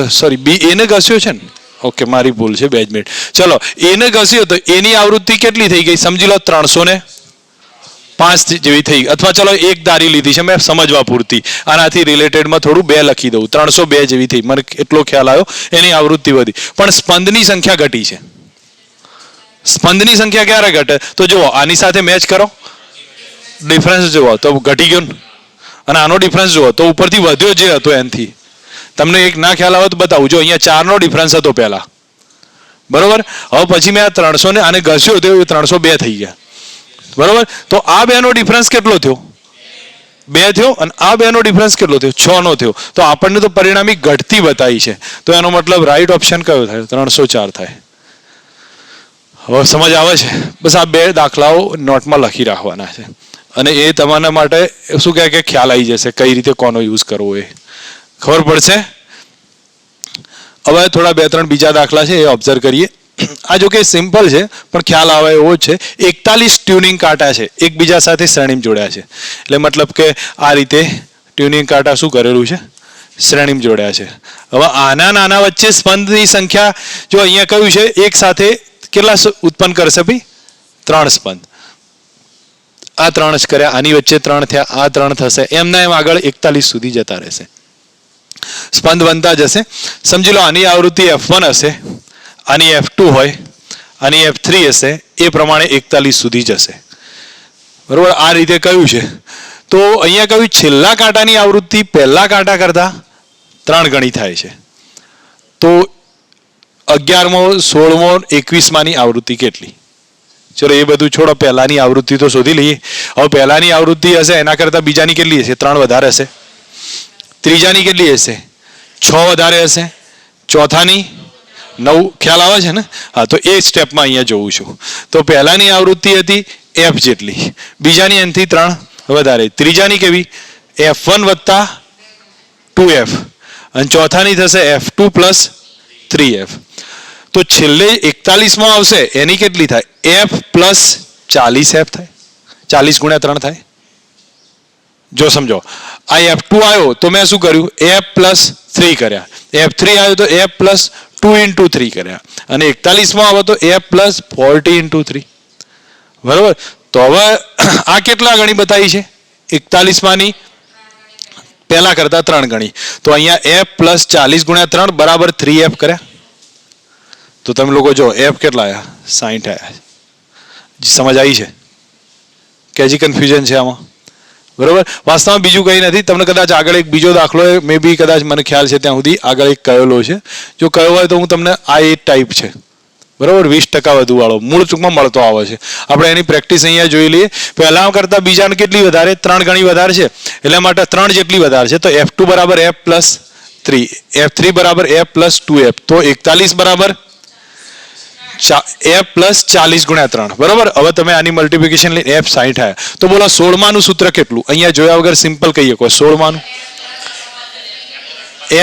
સોરી બી એને ઘસ્યો છે ને. ઓકે મારી ભૂલ છે, 2 મિનિટ. ચલો એને ઘસ્યો તો એની આવૃત્તિ કેટલી થઈ ગઈ? સમજી લો 305 જેવી થઈ. અથવા ચલો એક ધારી લીધી છે મેં સમજવા પૂરતી. આનાથી રિલેટેડમાં થોડું 2 લખી દઉં. 302 જેવી થઈ. મને એટલો ખ્યાલ આવ્યો. એની આવૃત્તિ વધી પણ સ્પંદની સંખ્યા ઘટી છે. સ્પંદની સંખ્યા ક્યારે ઘટે? તો જુઓ આની સાથે મેચ કરો, ડિફરન્સ જુઓ તો ઘટી ગયો ને. અને આનો ડિફરન્સ જુઓ તો ઉપરથી વધ્યો જે હતો એનાથી. તમને એક ના ખ્યાલ આવે તો બતાવું. જો અહીંયા 4નો ડિફરન્સ હતો પહેલા, બરોબર. હવે પછી મેં આ 300 ને આને ઘસ્યો તો 302 થઈ ગયા, બરોબર. તો આ બેનો ડિફરન્સ કેટલો થયો? 2 થયો. અને આ બેનો ડિફરન્સ કેટલો થયો? 6 નો થયો. તો આપણને તો પરિણામી ઘટતી બતાવી છે. તો એનો મતલબ રાઈટ ઓપ્શન કયો થાય? 304 થાય. હવે સમજ આવે છે? બસ આ 2 દાખલાઓ નોટમાં લખી રાખવાના છે અને એ તમારા માટે શું કહે કે ખ્યાલ આવી જશે કઈ રીતે કોનો યુઝ કરવો એ ખબર પડશે. હવે થોડા 2-3 બીજા દાખલા છે એ ઓબ્ઝર્વ કરીએ. આ જો કે સિમ્પલ છે પણ ખ્યાલ આવે એવો છે. 41 ટ્યુનિંગ કાંટા છે, એકબીજા સાથે શ્રેણીમાં જોડ્યા છે. એટલે મતલબ કે આ રીતે ટ્યુનિંગ કાંટા શું કરેલું છે? શ્રેણીમાં જોડ્યા છે. હવે આના નાના વચ્ચે સ્પંદની સંખ્યા જો અહીંયા કહ્યું છે એક સાથે કેટલા ઉત્પન્ન કરશે ભાઈ? 3 સ્પંદ. આ 3 જ કર્યા, આની વચ્ચે 3 થયા, આ 3 થશે, એમના એમ આગળ 41 સુધી જતા રહેશે. સ્પંદ બનતા જશે. સમજી લો આની આવૃત્તિ F1 હશે, આની F2 હોય, આની F3 હશે, એ પ્રમાણે 41 સુધી જશે, બરોબર. આ રીતે કહ્યું છે. તો અહીંયા કહ્યું છેલ્લા કાંટાની આવૃત્તિ પહેલા કાંટા કરતા 3 ગણી થાય છે. તો 11મો, 16મો, 21માની આવૃત્તિ કેટલી? ચલો એ બધું છોડો, પહેલાની આવૃત્તિ તો શોધી લઈએ. હવે પહેલાની આવૃત્તિ હશે એના કરતાં બીજાની કેટલી હશે? 3 વધારે હશે. ત્રીજાની કેટલી હશે? 6 વધારે હશે. ચોથાની 9. ખ્યાલ આવે છે ને? હા, તો એ સ્ટેપમાં અહીંયા જોઉં છું. તો પહેલાની આવૃત્તિ હતી F જેટલી, બીજાની એનાથી 3 વધારે, ત્રીજાની કેવી? F1 વત્તા 2F, અને ચોથાની થશે F2 પ્લસ 3F. તો છેલ્લે 41માં આવશે એની કેટલી થાય? F પ્લસ 40F થાય. 40 ગુણ્યા 3 થાય. જો સમજો આ F2 આવ્યો તો મેં શું કર્યું? F પ્લસ 3 કર્યા. F3 આવ્યો તો F પ્લસ 2 into 3 કર્યા. અને 41માં આવે તો F પ્લસ 40 into 3, બરોબર. તો હવે આ કેટલા ગણી બતાવી છે? 41માની પહેલા કરતા 3 ગણી. તો અહીંયા F પ્લસ 40 ગુણ્યા 3 બરાબર 3F કર્યા. તો તમે લોકો જો F કેટલા આવ્યા? 60 આવ્યા. સમજ આવી છે કે હજી કન્ફ્યુઝન છે આમાં? બરોબર. વાસ્તવમાં બીજું કંઈ નથી. તમને કદાચ આગળ એક બીજો દાખલો મે બી કદાચ મને ખ્યાલ છે ત્યાં સુધી આગળ એક કહેલો છે. જો કયો હોય તો હું તમને આ એ ટાઈપ છે, બરોબર, 20% વધુ વાળો મૂળ ટૂંકમાં મળતો આવે છે. આપણે એની પ્રેક્ટિસ અહીંયા જોઈ લઈએ. પહેલા કરતા બીજાને કેટલી વધારે? 3 ગણી વધારે છે, એટલા માટે 3 જેટલી વધારે છે. તો F2 બરાબર F પ્લસ 3, F3 બરાબર F પ્લસ 2F. તો 41 બરાબર F પ્લસ 40 ગુણ્યા 3, બરોબર. હવે તમે આની મલ્ટિપ્લિકેશન લઈને F 60 આવ્યા. તો બોલો 16માનું સૂત્ર કેટલું? અહીંયા જોયા વગર સિમ્પલ કહીએ કોઈ 16માનું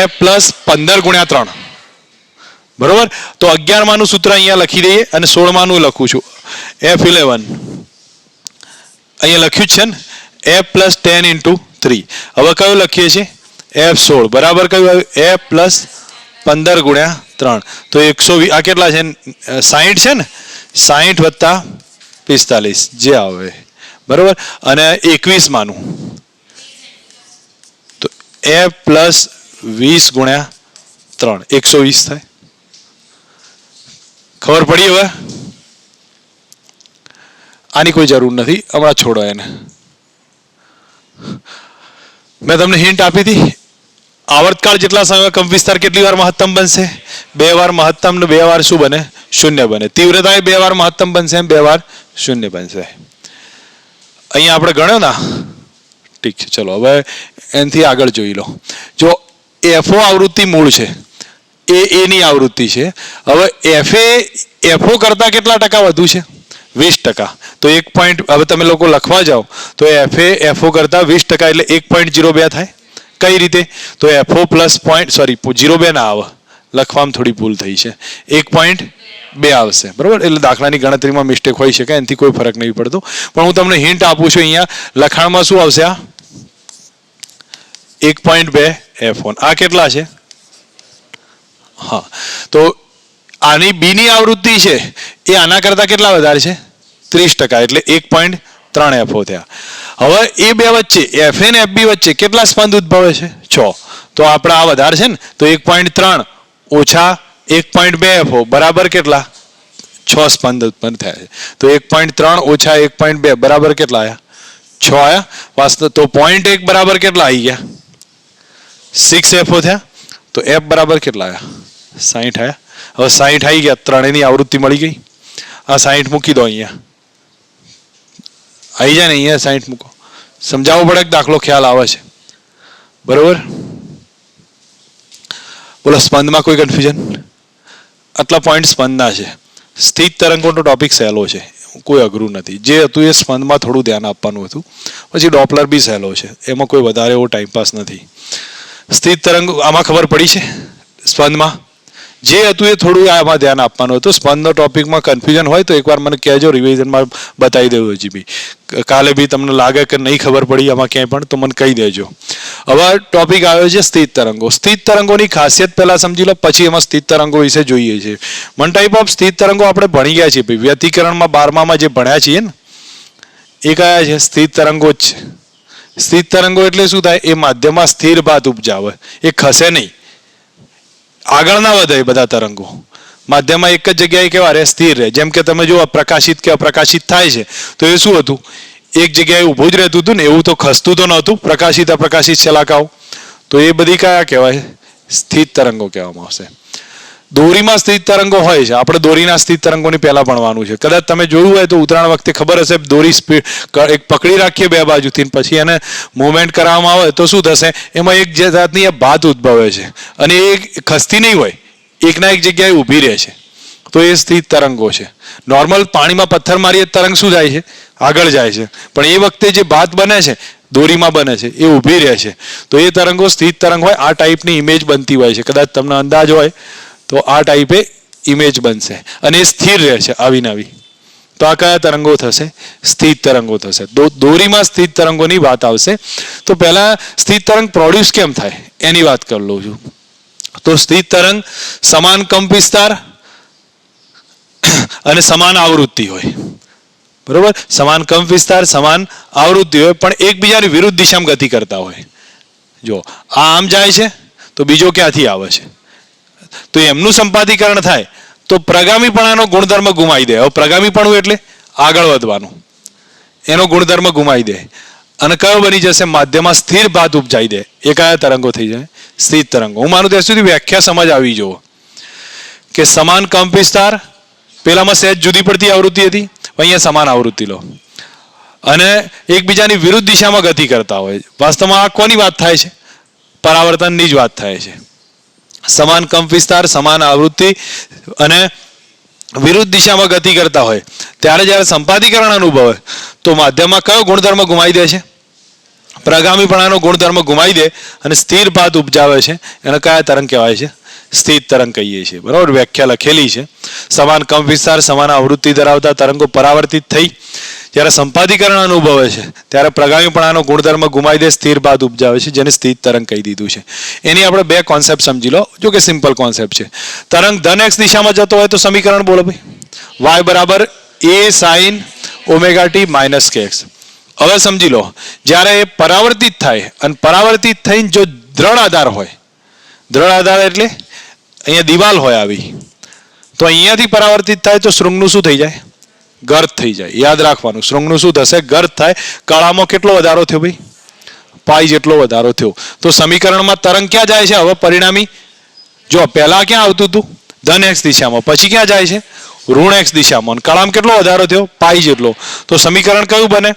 F પ્લસ 15 ગુણ્યા 3, બરોબર. તો 11માનું સૂત્ર અહીંયા લખી દઈએ અને 16માનું લખું છું F11. અહીંયા લખ્યું જ છે ને, F પ્લસ 10 into 3. હવે કયું લખીએ છીએ? F16 બરાબર કયું આવ્યું? F પ્લસ 15 ગુણ્યા 3. તો 120. આ કેટલા છે? 60 છે ને? 60 વત્તા 45 જે આવે, બરોબર. અને 21માનું તો F પ્લસ 20 ગુણ્યા 3, 120 થાય. ખબર પડી? હવે આની કોઈ જરૂર નથી, હમણાં છોડો એને. મેં તમને હિન્ટ આપી હતી. આવર્તકાળ જેટલા સમય કંપ વિસ્તાર કેટલી વાર મહત્તમ બનશે? 2 વાર મહત્તમ ને 2 વાર શું બને? શૂન્ય બને. તીવ્રતા એ 2 વાર મહત્તમ બનશે, 2 વાર શૂન્ય બનશે. અહીંયા આપણે ગણ્યો ના, ઠીક છે. ચલો હવે એનાથી આગળ જોઈ લો. જો FO આવૃત્તિ મૂળ છે, એની આવૃત્તિ છે. હવે FO કરતા કેટલા ટકા વધુ છે? 20%. તો 1 પોઈન્ટ, હવે તમે લોકો લખવા જાઓ તો FO કરતા 20% એટલે 1.02 થાય. કઈ રીતે? તો FO પ્લસ 0.02 ના આવે, લખવામાં થોડી ભૂલ થઈ છે, 1.2 આવશે, બરોબર. એટલે દાખલાની ગણતરીમાં મિસ્ટેક હોઈ શકે, એનાથી કોઈ ફરક નહીં પડતો. પણ હું તમને હિન્ટ આપું છું. અહીંયા લખાણમાં શું આવશે? આ 1.2 F1. આ કેટલા છે? હા, તો આની બીની આવૃત્તિ છે એ આના કરતા કેટલા વધારે છે? 30%, એટલે 1.3 FO થયા. હવે એ બે વચ્ચે FA અને FB વચ્ચે કેટલા સ્પંદ ઉદ્ભવે છે? 6. તો આપણે આ વધારે છે ને, તો 1.3 ઓછા 1.2 FO બરાબર કેટલા? 6 સ્પંદ ઉત્પન્ન થયા છે. તો 1.3 ઓછા 1.2 બરાબર કેટલા આવ્યા? 6 આયા વાસ્તવ તો 0.1 બરાબર કેટલા આવી ગયા 6 એફઓ થયા તો એફ બરાબર કેટલા આયા 60 આયા હવે 60 આવી ગયા ત્રણેયની આવૃત્તિ મળી ગઈ આ 60 મૂકી દો અહીંયા આવી જાય ને અહીંયા 60 મૂકો સમજાવવો પડે કે દાખલો ખ્યાલ આવે છે બરોબર બોલો સ્પંદમાં કોઈ કન્ફ્યુઝન આટલા પોઈન્ટ સ્પંદના છે સ્થિત તરંગોનો ટોપિક સહેલો છે કોઈ અઘરું નથી જે હતું એ સ્પંદમાં થોડું ધ્યાન આપવાનું હતું પછી ડોપલર બી સહેલો છે એમાં કોઈ વધારે એવો ટાઈમપાસ નથી સ્થિત તરંગ આમાં ખબર પડી છે સ્પંદમાં જે હતું એ થોડું આમાં ધ્યાન આપવાનું હતું સ્પંદનો ટોપિકમાં કન્ફ્યુઝન હોય તો એકવાર મને કહેજો રિવિઝનમાં બતાવી દેવું હજી બી કાલે બી તમને લાગે કે નહીં ખબર પડી આમાં ક્યાંય પણ તો મને કહી દેજો હવે ટોપિક આવ્યો છે સ્થિત તરંગો સ્થિત તરંગોની ખાસિયત પહેલા સમજી લો પછી એમાં સ્થિત તરંગો વિશે જોઈએ છીએ વન ટાઈપ ઓફ સ્થિત તરંગો આપણે ભણી ગયા છીએ ભાઈ વ્યતિકરણમાં 12માં જે ભણ્યા છીએ ને એ કયા છે સ્થિત તરંગો જ છે સ્થિત તરંગો એટલે શું થાય એ માધ્યમમાં સ્થિર ભાત ઉપજાવે એ ખસે નહીં આગળ ના વધે બધા તરંગો માધ્યમમાં એક જ જગ્યાએ કેવા રહે સ્થિર રહે જેમ કે તમે જો પ્રકાશિત કે અપ્રકાશિત થાય છે તો એ શું હતું એક જગ્યાએ ઊભું જ રહેતું હતું ને એવું તો ખસતું તો નહોતું પ્રકાશિત અપ્રકાશિત શલાકાઓ તો એ બધી કયા કહેવાય સ્થિત તરંગો કહેવામાં આવશે દોરીમાં સ્થિત તરંગો હોય છે આપણે દોરીના સ્થિત તરંગોની પહેલા ભણવાનું છે કદાચ તમે જોયું હોય તો ઉતરાણ વખતે ખબર હશે દોરી સ્પીડ એક પકડી રાખીએ બે બાજુથી પછી એને મૂવમેન્ટ કરવામાં આવે તો શું થશે એમાં એક જાતની ભાત ઉદ્ભવે છે અને એ ખસતી નહીં હોય એકના એક જગ્યાએ ઊભી રહે છે તો એ સ્થિત તરંગો છે નોર્મલ પાણીમાં પથ્થર મારીએ તરંગ શું જાય છે આગળ જાય છે પણ એ વખતે જે ભાત બને છે દોરીમાં બને છે એ ઊભી રહે છે તો એ તરંગો સ્થિત તરંગ હોય આ ટાઈપની ઇમેજ બનતી હોય છે કદાચ તમને અંદાજ હોય તો આ ટાઈપે ઇમેજ બનશે અને એ સ્થિર રહે છે આવીને આવી તો આ કયા તરંગો થશે સ્થિત તરંગો થશે દોરીમાં સ્થિત તરંગોની વાત આવશે તો પહેલા સ્થિત તરંગ પ્રોડ્યુસ કેમ થાય એની વાત કરી લઉં છું તો સ્થિત તરંગ સમાન કંપ વિસ્તાર અને સમાન આવૃત્તિ હોય બરોબર સમાન કંપ વિસ્તાર સમાન આવૃત્તિ હોય પણ એકબીજાની વિરુદ્ધ દિશામાં ગતિ કરતા હોય જો આ આમ જાય છે તો બીજો ક્યાંથી આવે છે તો એમનું સંપાદીકરણ થાય તો પ્રગામીપણાનો ગુણધર્મ ગુમાવી દે હવે પ્રગામીપણું એટલે આગળ વધવાનું એનો ગુણધર્મ ગુમાવી દે અને કયો બની જશે માધ્યમમાં સ્થિર ભાત ઉપજાઈ દે એ કયા તરંગો થઈ જાય સ્થિત તરંગો હું માનું ત્યાં સુધી વ્યાખ્યા સમજ આવી જુઓ કે સમાન કંપ વિસ્તાર પેલામાં સહેજ જુદી પડતી આવૃત્તિ હતી અહીંયા સમાન આવૃત્તિ લો અને એકબીજાની વિરુદ્ધ દિશામાં ગતિ કરતા હોય વાસ્તવમાં આ કોની વાત થાય છે પરાવર્તનની જ વાત થાય છે સમાન કંપ વિસ્તાર સમાન આવૃત્તિ અને વિરુદ્ધ દિશામાં ગતિ કરતા હોય ત્યારે જ્યારે સંપાદીકરણ અનુભવે તો માધ્યમમાં કયો ગુણધર્મ ગુમાવી દે છે પ્રગામીપણાનો ગુણધર્મ ગુમાવી દે અને સ્થિર ભાત ઉપજાવે છે એને કયા તરંગ કહેવાય છે સ્થિત તરંગ કહીએ છીએ બરાબર વ્યાખ્યા લખેલી છે સમાન કંપ વિસ્તાર સમાન આવૃત્તિ ધરાવતા તરંગો પરાવર્તિત થઈ જ્યારે સંપાદીકરણ અનુભવે છે ત્યારે પ્રગામીપણાનો ગુણધર્મ ગુમાવી દે સ્થિર ભાત ઉપજાવે છે જેને સ્થિત તરંગ કહી દીધું છે એની આપણે બે કોન્સેપ્ટ સમજી લો જો કે સિમ્પલ કોન્સેપ્ટ છે તરંગ ધન એક્સ દિશામાં જતો હોય તો સમીકરણ બોલો ભાઈ વાય બરાબર એ sine omega t minus k x હવે સમજી લો જ્યારે એ પરાવર્તિત થાય અને પરાવર્તિત થઈને જો દ્રઢ આધાર હોય દ્રઢ આધાર એટલે અહીંયા દિવાલ હોય આવી તો અહીંયાથી પરાવર્તિત થાય તો શૃંગનું શું થઈ જાય ગર્ત થઈ જાય યાદ રાખવાનું શૃંગનું શું થશે ગર્ત થાય કળામાં કેટલો વધારો થયો ભાઈ પાઈ જેટલો વધારો થયો તો સમીકરણમાં તરંગ ક્યાં જાય છે હવે પરિણામી જો પહેલા ક્યાં આવતું હતું ધન એક્સ દિશામાં પછી ક્યાં જાય છે ઋણ એક્સ દિશામાં કળામાં કેટલો વધારો થયો પાઈ જેટલો તો સમીકરણ કયું બને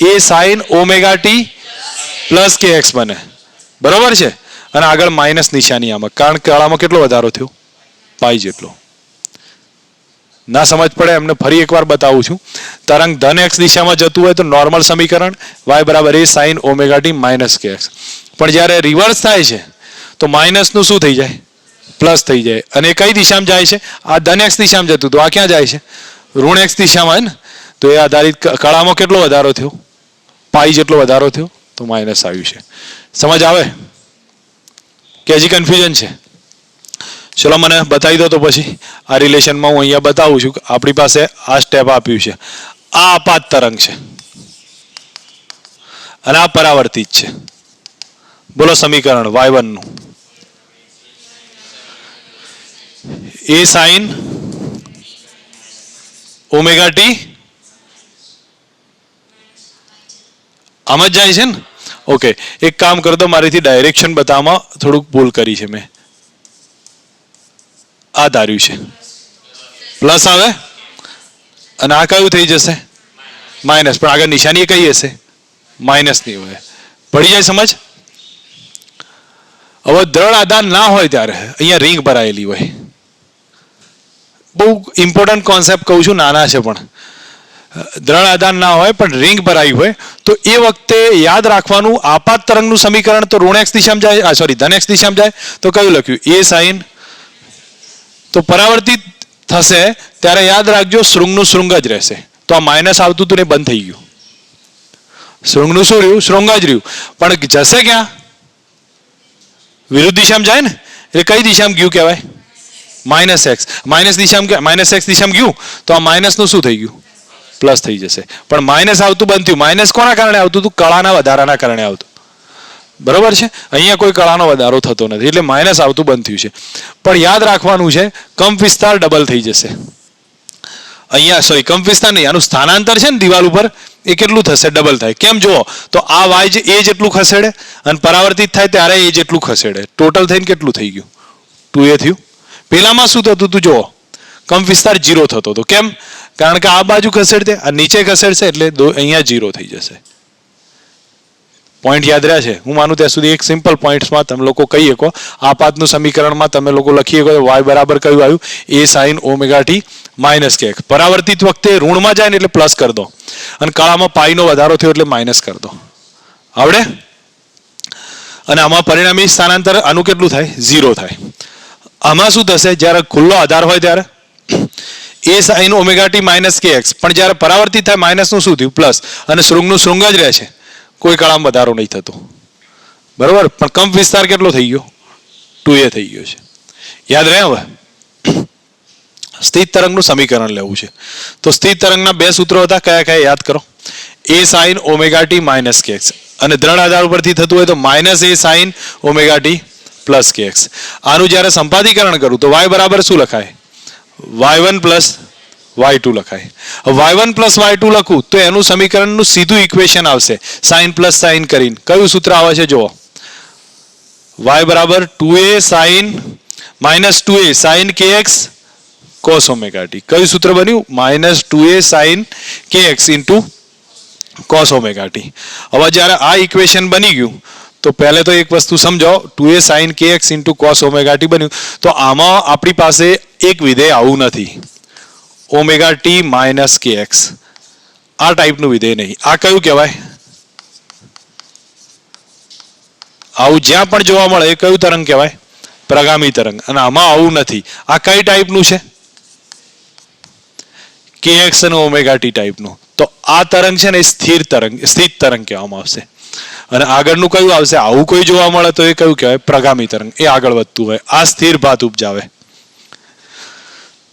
એ સાઇન ઓમેગા ટી પ્લસ કે એક્સ બને બરોબર છે અને આગળ માઇનસ નિશાની આમાં કારણ કે કળામાં કેટલો વધારો થયો પાઈ જેટલો ના સમજ પડે એમને ફરી એકવાર બતાવું છું તરંગ ધન એક્સ દિશામાં જતું હોય તો નોર્મલ સમીકરણ વાય બરાબર એ sine omega t minus k x પણ જ્યારે રિવર્સ થાય છે તો માઇનસનું શું થઈ જાય પ્લસ થઈ જાય અને એ કઈ દિશામાં જાય છે આ ધન એક્સ દિશામાં જતું તો આ ક્યાં જાય છે ઋણ એક્સ દિશામાં ને તો એ આધારિત કળામાં કેટલો વધારો થયો પાઈ જેટલો વધારો થયો તો માઇનસ આવ્યું છે સમજ આવે કે હજી કન્ફ્યુઝન છે ચલો મને બતાવી દો તો પછી આ રિલેશનમાં હું અહીંયા બતાવું છું આપણી પાસે આ સ્ટેપ આપ્યું છે આ આપાત તરંગ છે અને આ પરાવર્તિત છે બોલો સમીકરણ y1 નું એ સાઇન ઓમેગા ટી આમ જ જાય છે ને? ઓકે, એક કામ કર દો, મારીથી ડાયરેક્શન બતાવવામાં થોડુંક ભૂલ કરી છે મેં. આ ધાર્યું છે પ્લસ આવે અને આ કયું થઈ જશે? માઇનસ. પણ આગળ નિશાની કઈ હશે? માઇનસ ની હોય. પડી જાય સમજ? હવે દ્રઢ આધાર ના હોય ત્યારે અહીંયા રિંગ ભરાયેલી હોય. બહુ ઇમ્પોર્ટન્ટ કોન્સેપ્ટ કહું છું, નાના છે પણ. દ્રઢ આધાર ના હોય પણ રિંગ ભરાઈ હોય તો એ વખતે યાદ રાખવાનું, આપાત તરંગનું સમીકરણ તો ઋણ એક્સ દિશામાં જાય, સોરી ધન એક્સ દિશામાં જાય તો કયું લખ્યું? એ સાઇન. તો પરાવર્તિત થશે ત્યારે યાદ રાખજો શૃંગનું શૃંગ જ રહેશે. તો આ માઇનસ આવતું હતું ને બંધ થઈ ગયું. શૃંગનું શું રહ્યું? શૃંગ જ રહ્યું. પણ જશે ક્યાં? વિરુદ્ધ દિશામાં જાય ને, એટલે કઈ દિશામાં ગયું કહેવાય? Minus x. માઇનસ દિશામાં, માઇનસ એક્સ દિશામાં ગયું તો આ માઇનસનું શું થઈ ગયું? પ્લસ થઈ જશે. પણ માઇનસ આવતું બંધ થયું. માઇનસ કોના કારણે આવતું હતું? કળાના વધારાના કારણે આવતું. બરોબર છે? અહીંયા કોઈ કળાનો વધારો થતો નથી એટલે માઇનસ આવતું બંધ થયું છે. પણ યાદ રાખવાનું છે કંપ વિસ્તાર ડબલ થઈ જશે. અહીંયા સોરી કંપ વિસ્તાર નહીં, આનું સ્થાનાંતર છે ને દિવાલ ઉપર, એ કેટલું થશે? ડબલ થાય. કેમ જુઓ તો આ વાય એ જેટલું ખસેડે અને પરાવર્તિત થાય ત્યારે એ જેટલું ખસેડે. ટોટલ થઈને કેટલું થઈ ગયું? 2a થયું. પેલામાં શું થતું હતું? જુઓ કંપ વિસ્તાર 0 થતો હતો. કેમ? કારણ કે આ બાજુ ખસેડતે, આ નીચે ખસેડશે એટલે અહીંયા 0 થઈ જશે. પોઈન્ટ યાદ રહ્યા છે? હું માનું ત્યાં સુધી એક સિમ્પલ પોઈન્ટ્સમાં તમે લોકો કહી શકો. આપાતનું સમીકરણમાં તમે લોકો લખી શકો વાય બરાબર કયું આવ્યું? એ sine omega t minus k x. પરાવર્તિત વખતે ઋણમાં જાય ને એટલે પ્લસ કરી દો અને કાળામાં પાઈનો વધારો થયો એટલે માઇનસ કરી દો. આવડે? અને આમાં પરિણામી સ્થાનાંતર આનું કેટલું થાય? 0 થાય. આમાં શું થશે? જ્યારે ખુલ્લો આધાર હોય ત્યારે એ sine omega t minus k x, પણ જ્યારે પરાવર્તિત થાય માઇનસનું શું થયું? પ્લસ. અને શૃંગનું શૃંગ જ રહે છે, કોઈ કળામાં વધારો નહીં થતો. બરોબર? પણ કંપ વિસ્તાર કેટલો થઈ ગયો? 2a થઈ ગયો છે. યાદ રહે? હવે સ્થિત તરંગનું સમીકરણ લેવું છે તો સ્થિત તરંગના બે સૂત્રો હતા, કયા કયા યાદ કરો? એ sine omega t minus k x, અને દ્રઢ આધાર ઉપરથી થતું હોય તો માઇનસ એ સાઇન ઓમેગા ટી પ્લસ કે એક્સ. આનું જ્યારે સંપાદીકરણ કરું તો વાય બરાબર શું લખાય? y1 પ્લસ y2 લખાય. y1 પ્લસ y2 લખું તો એનું સમીકરણનું સીધું ઇક્વેશન આવશે સાઇન પ્લસ સાઇન કરીને. કયું સૂત્ર આવે છે જુઓ? y બરાબર 2a sine minus 2a sine k x cos omega t. કયું સૂત્ર બન્યું? Minus 2a sine k x into cos omega t. હવે જ્યારે આ ઇક્વેશન બની ગયું તો પહેલે તો એક વસ્તુ સમજો, 2a sine k x into cos omega T બન્યું. તો આમાં આપણી પાસે એક વિધેય આવું નથી, omega t minus k x. આ ટાઈપનું વિધેય નહીં. આ કયું કહેવાય? આવું જ્યાં પણ જોવા મળે એ કયું તરંગ કહેવાય? પ્રગામી તરંગ. અને આમાં આવું નથી. આ કઈ ટાઈપનું છે? કે એક્સ અને ઓમેગા ટી ટાઈપનું. તો આ તરંગ છે ને એ સ્થિર તરંગ, સ્થિત તરંગ કહેવામાં આવશે. અને આગળનું કયું આવશે? આવું કોઈ જોવા મળે તો એ કયું કહેવાય? પ્રગામી તરંગ. એ આગળ વધતું હોય, આ સ્થિર ભાત ઉપજાવે.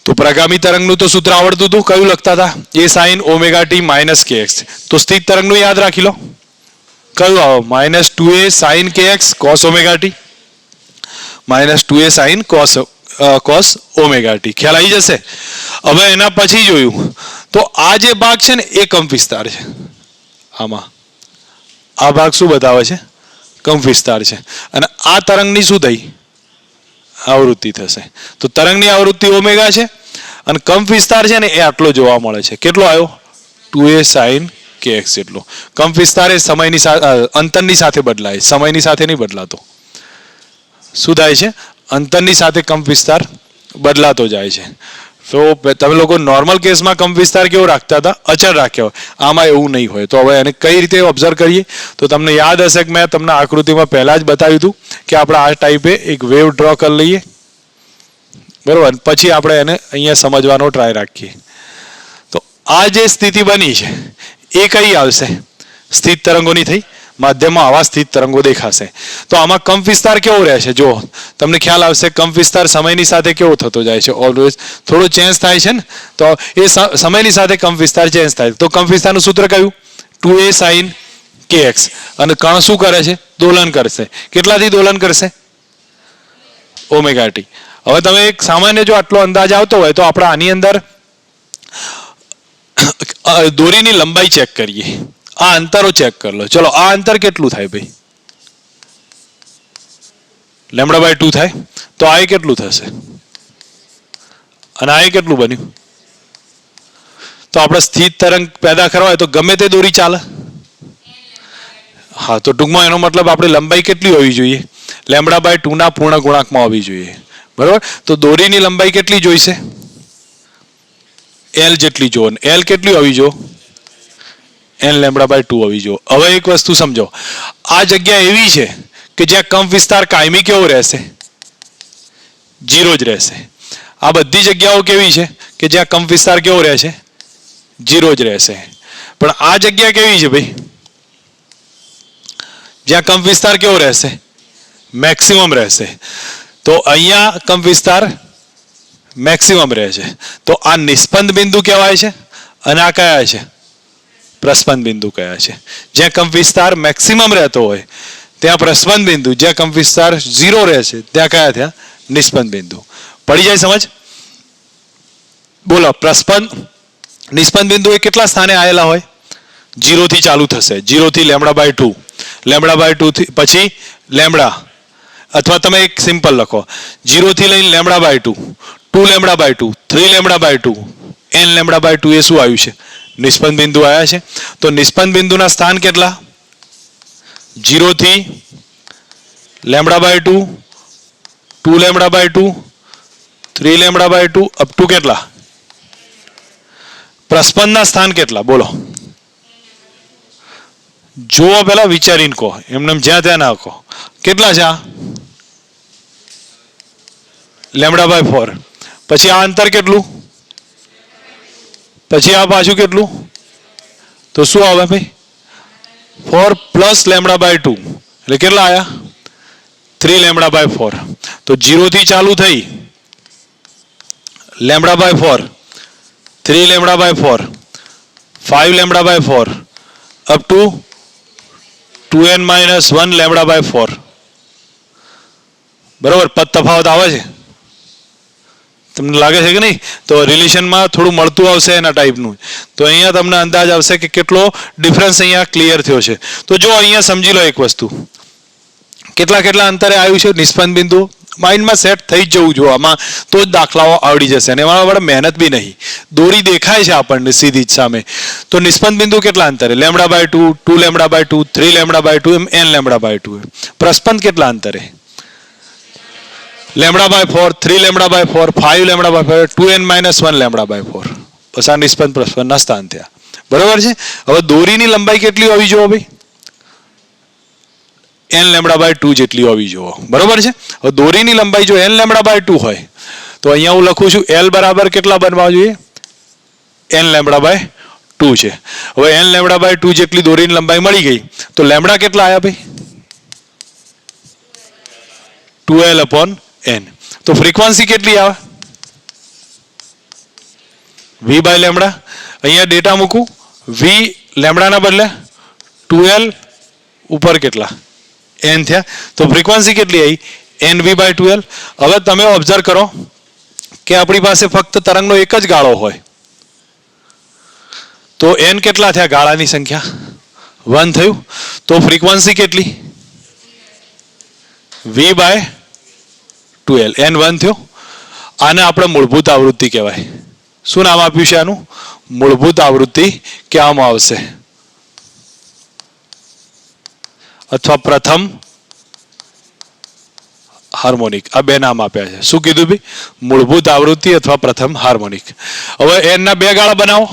તો પ્રગામી તરંગનું તો સૂત્ર આવડતું હતું, કયું લખતા હતા? A sine omega t minus k x. તો સ્થિત તરંગનું યાદ રાખી લો. કયું આવે? Minus 2a sine k x cos omega t, minus 2a sine cos omega t. ખ્યાલ આવી જશે? હવે એના પછી જોયું તો આ જે ભાગ છે ને એ કંપ વિસ્તાર છે. આમાં આ ભાગ શું બતાવે છે? કંપ વિસ્તાર છે. અને આ તરંગની શું થઈ? આવૃત્તિ થશે. તો તરંગની આવૃત્તિ ઓમેગા છે અને કંપ વિસ્તાર છે ને એ આટલો જોવા મળે છે. કેટલો આવ્યો? 2a સાઇન કે એક્સ જેટલો. કંપ વિસ્તાર એ સમયની અંતરની સાથે બદલાય, સમયની સાથે નહીં બદલાતો. શું થાય છે? અંતરની સાથે કંપ વિસ્તાર બદલાતો જાય છે. તો તમે લોકો નોર્મલ કેસમાં કંપ વિસ્તાર કેવો રાખતા હતા? અચળ રાખ્યા હોય. આમાં એવું નહીં હોય. તો હવે એને કઈ રીતે ઓબ્ઝર્વ કરીએ? તો તમને યાદ હશે કે મેં તમને આકૃતિમાં પહેલા જ બતાવ્યું હતું કે આપણે આ ટાઈપે એક વેવ ડ્રો કરી લઈએ, બરોબર? પછી આપણે એને અહીંયા સમજવાનો ટ્રાય રાખીએ. તો આ જે સ્થિતિ બની છે એ કઈ આવશે? સ્થિત તરંગોની થઈ. માધ્યમમાં આવા સ્થિત તરંગો દેખાશે. તો આમાં કંપ વિસ્તાર કેવો રહેશે? જો તમને ખ્યાલ આવશે કંપ વિસ્તાર સમયની સાથે કેવો થતો જાય છે, ઓલવેઝ થોડો ચેન્જ થાય છે ને. તો એ સમયની સાથે કંપ વિસ્તાર ચેન્જ થાય. તો કંપ વિસ્તારનું સૂત્ર કયું? 2a sine k x. અને કણ શું કરે છે? દોલન કરશે. કેટલાથી દોલન કરશે? Omega t. હવે તમે એક સામાન્ય જો આટલો અંદાજ આવતો હોય તો આપણે આની અંદર દોરીની લંબાઈ ચેક કરીએ. આ અંતરો ચેક કરી લો. ચલો આ અંતર કેટલું થાય ભાઈ? λ/2 થાય. તો આ કેટલું થશે અને આ કેટલું બન્યું? તો આપણે સ્થિત તરંગ પેદા કરવા હોય તો ગમે તે દોરી ચાલે. હા, તો ટૂંકમાં એનો મતલબ આપણે લંબાઈ કેટલી હોવી જોઈએ? λ/2 ના પૂર્ણ ગુણાંકમાં હોવી જોઈએ. બરોબર. તો દોરીની લંબાઈ કેટલી જોઈશે? L જેટલી જો. L કેટલી હોવી જો? N λ/2 હોવી જો. હવે એક વસ્તુ સમજો, આ જગ્યા એવી છે કે જ્યાં કંપ વિસ્તાર કાયમી કેવો રહેશે? 0 જ રહેશે. આ બધી જગ્યાઓ કેવી છે કે જ્યાં કંપ વિસ્તાર કેવો રહેશે? 0 જ રહેશે. પણ આ જગ્યા કેવી છે ભાઈ? જ્યાં કંપ વિસ્તાર કેવો રહેશે? મેક્સિમમ રહેશે. તો અહીંયા કંપ વિસ્તાર મેક્સિમમ રહે છે. તો આ નિસ્પંદ બિંદુ કહેવાય છે અને આ કયા છે? પ્રસ્પંદ બિંદુ કયા છે? જ્યાં કંપ વિસ્તાર મેક્સિમમ રહેતો હોય ત્યાં પ્રસ્પંદ બિંદુ, જ્યાં કંપ વિસ્તાર 0 રહે છે ત્યાં કયા થયા? નિસ્પંદ બિંદુ. પડી જાય સમજ? બોલો, પ્રસ્પંદ નિસ્પંદ બિંદુ એ કેટલા સ્થાને આવેલા હોય? 0 થી ચાલુ થશે. 0 થી λ/2, λ/2 થી પછી લેમ્બડા, અથવા તમે એક સિમ્પલ લખો 0 થી લઈને λ/2, 2 λ/2, 3 λ/2, n λ/2 એ શું આવ્યું છે? નિસ્પંદ બિંદુ આવ્યા છે. તો નિસ્પંદ બિંદુના સ્થાન કેટલા? 0 થી λ/2, 2 λ/2, 3 λ/2 અપ ટુ કેટલા? પ્રસ્પંદના સ્થાન કેટલા? બોલો. જુઓ, પેલા વિચારીને કહો, એમને જ્યાં ત્યાં ના કહો. કેટલા છે આ? λ/4. પછી આ અંતર કેટલું? પછી આ પાછું કેટલું? તો શું આવે ભાઈ? 4 પ્લસ λ/2 એટલે કેટલા આયા? 3 λ/4. તો 0 થી ચાલુ થઈ λ/4, 3 λ/4, 5 λ/4 અપ ટુ 2n - 1 λ/4. બરોબર. પદ તફાવત આવે છે? તમને લાગે છે કે નહીં? તો રિલેશનમાં થોડું મળતું આવશે એના ટાઈપનું. તો અહીંયા તમને અંદાજ આવશે કે કેટલો ડિફરન્સ અહીંયા ક્લિયર થયો છે. તો જો અહીંયા સમજી લો એક વસ્તુ, કેટલા કેટલા અંતરે આવ્યું છે નિસ્પંદ બિંદુ. માઇન્ડમાં સેટ થઈ જ જવું જોઈએ આમાં, તો જ દાખલાઓ આવડી જશે. અને એમાં આપણે મહેનત બી નહીં, દોરી દેખાય છે આપણને સીધી જ સામે. તો નિસ્પંદ બિંદુ કેટલા અંતરે? λ/2, 2 λ/2, 3 λ/2 એમ n λ/2. પ્રસ્પંદ કેટલા અંતરે? λ/4, 3 λ/4, 5 λ/4, 2n - 1 λ/4. બસ આ નિસ્પંદ પ્રસ્પંદના સ્થાન થયા. બરોબર છે. હવે દોરીની લંબાઈ કેટલી હોવી જોઈએ ભાઈ? n λ/2 જેટલી હોવી જોઈએ. બરોબર છે. હવે દોરીની લંબાઈ જો n λ/2 હોય તો અહીંયા હું લખું છું L બરાબર કેટલા બનવા જોઈએ? n λ/2 છે. હવે n λ/2 જેટલી દોરીની લંબાઈ મળી ગઈ તો લેમ્બડા કેટલા આવ્યા ભાઈ? 2l/n. તો ફ્રીક્વન્સી કેટલી આવે? v/λ. અહીંયા ડેટા મૂકું, v લેમ્બડાના બદલે 2l ઉપર કેટલા? n થયા. તો ફ્રીક્વન્સી કેટલી આવી? nv/2l. હવે તમે ઓબ્ઝર્વ કરો કે આપણી પાસે ફક્ત તરંગનો એક જ ગાળો હોય તો n કેટલા થયા? ગાળાની સંખ્યા 1 થયું. તો ફ્રીક્વન્સી કેટલી? v/2l. n 1 થયો. આને આપણે મૂળભૂત આવૃત્તિ કહેવાય. શું નામ આપ્યું છે આનું? મૂળભૂત આવૃત્તિ કહેવામાં આવશે, અથવા પ્રથમ હાર્મોનિક. આ બે નામ આપ્યા છે. શું કીધું ભાઈ? મૂળભૂત આવૃત્તિ અથવા પ્રથમ હાર્મોનિક. હવે n ના બે ગાળા બનાવો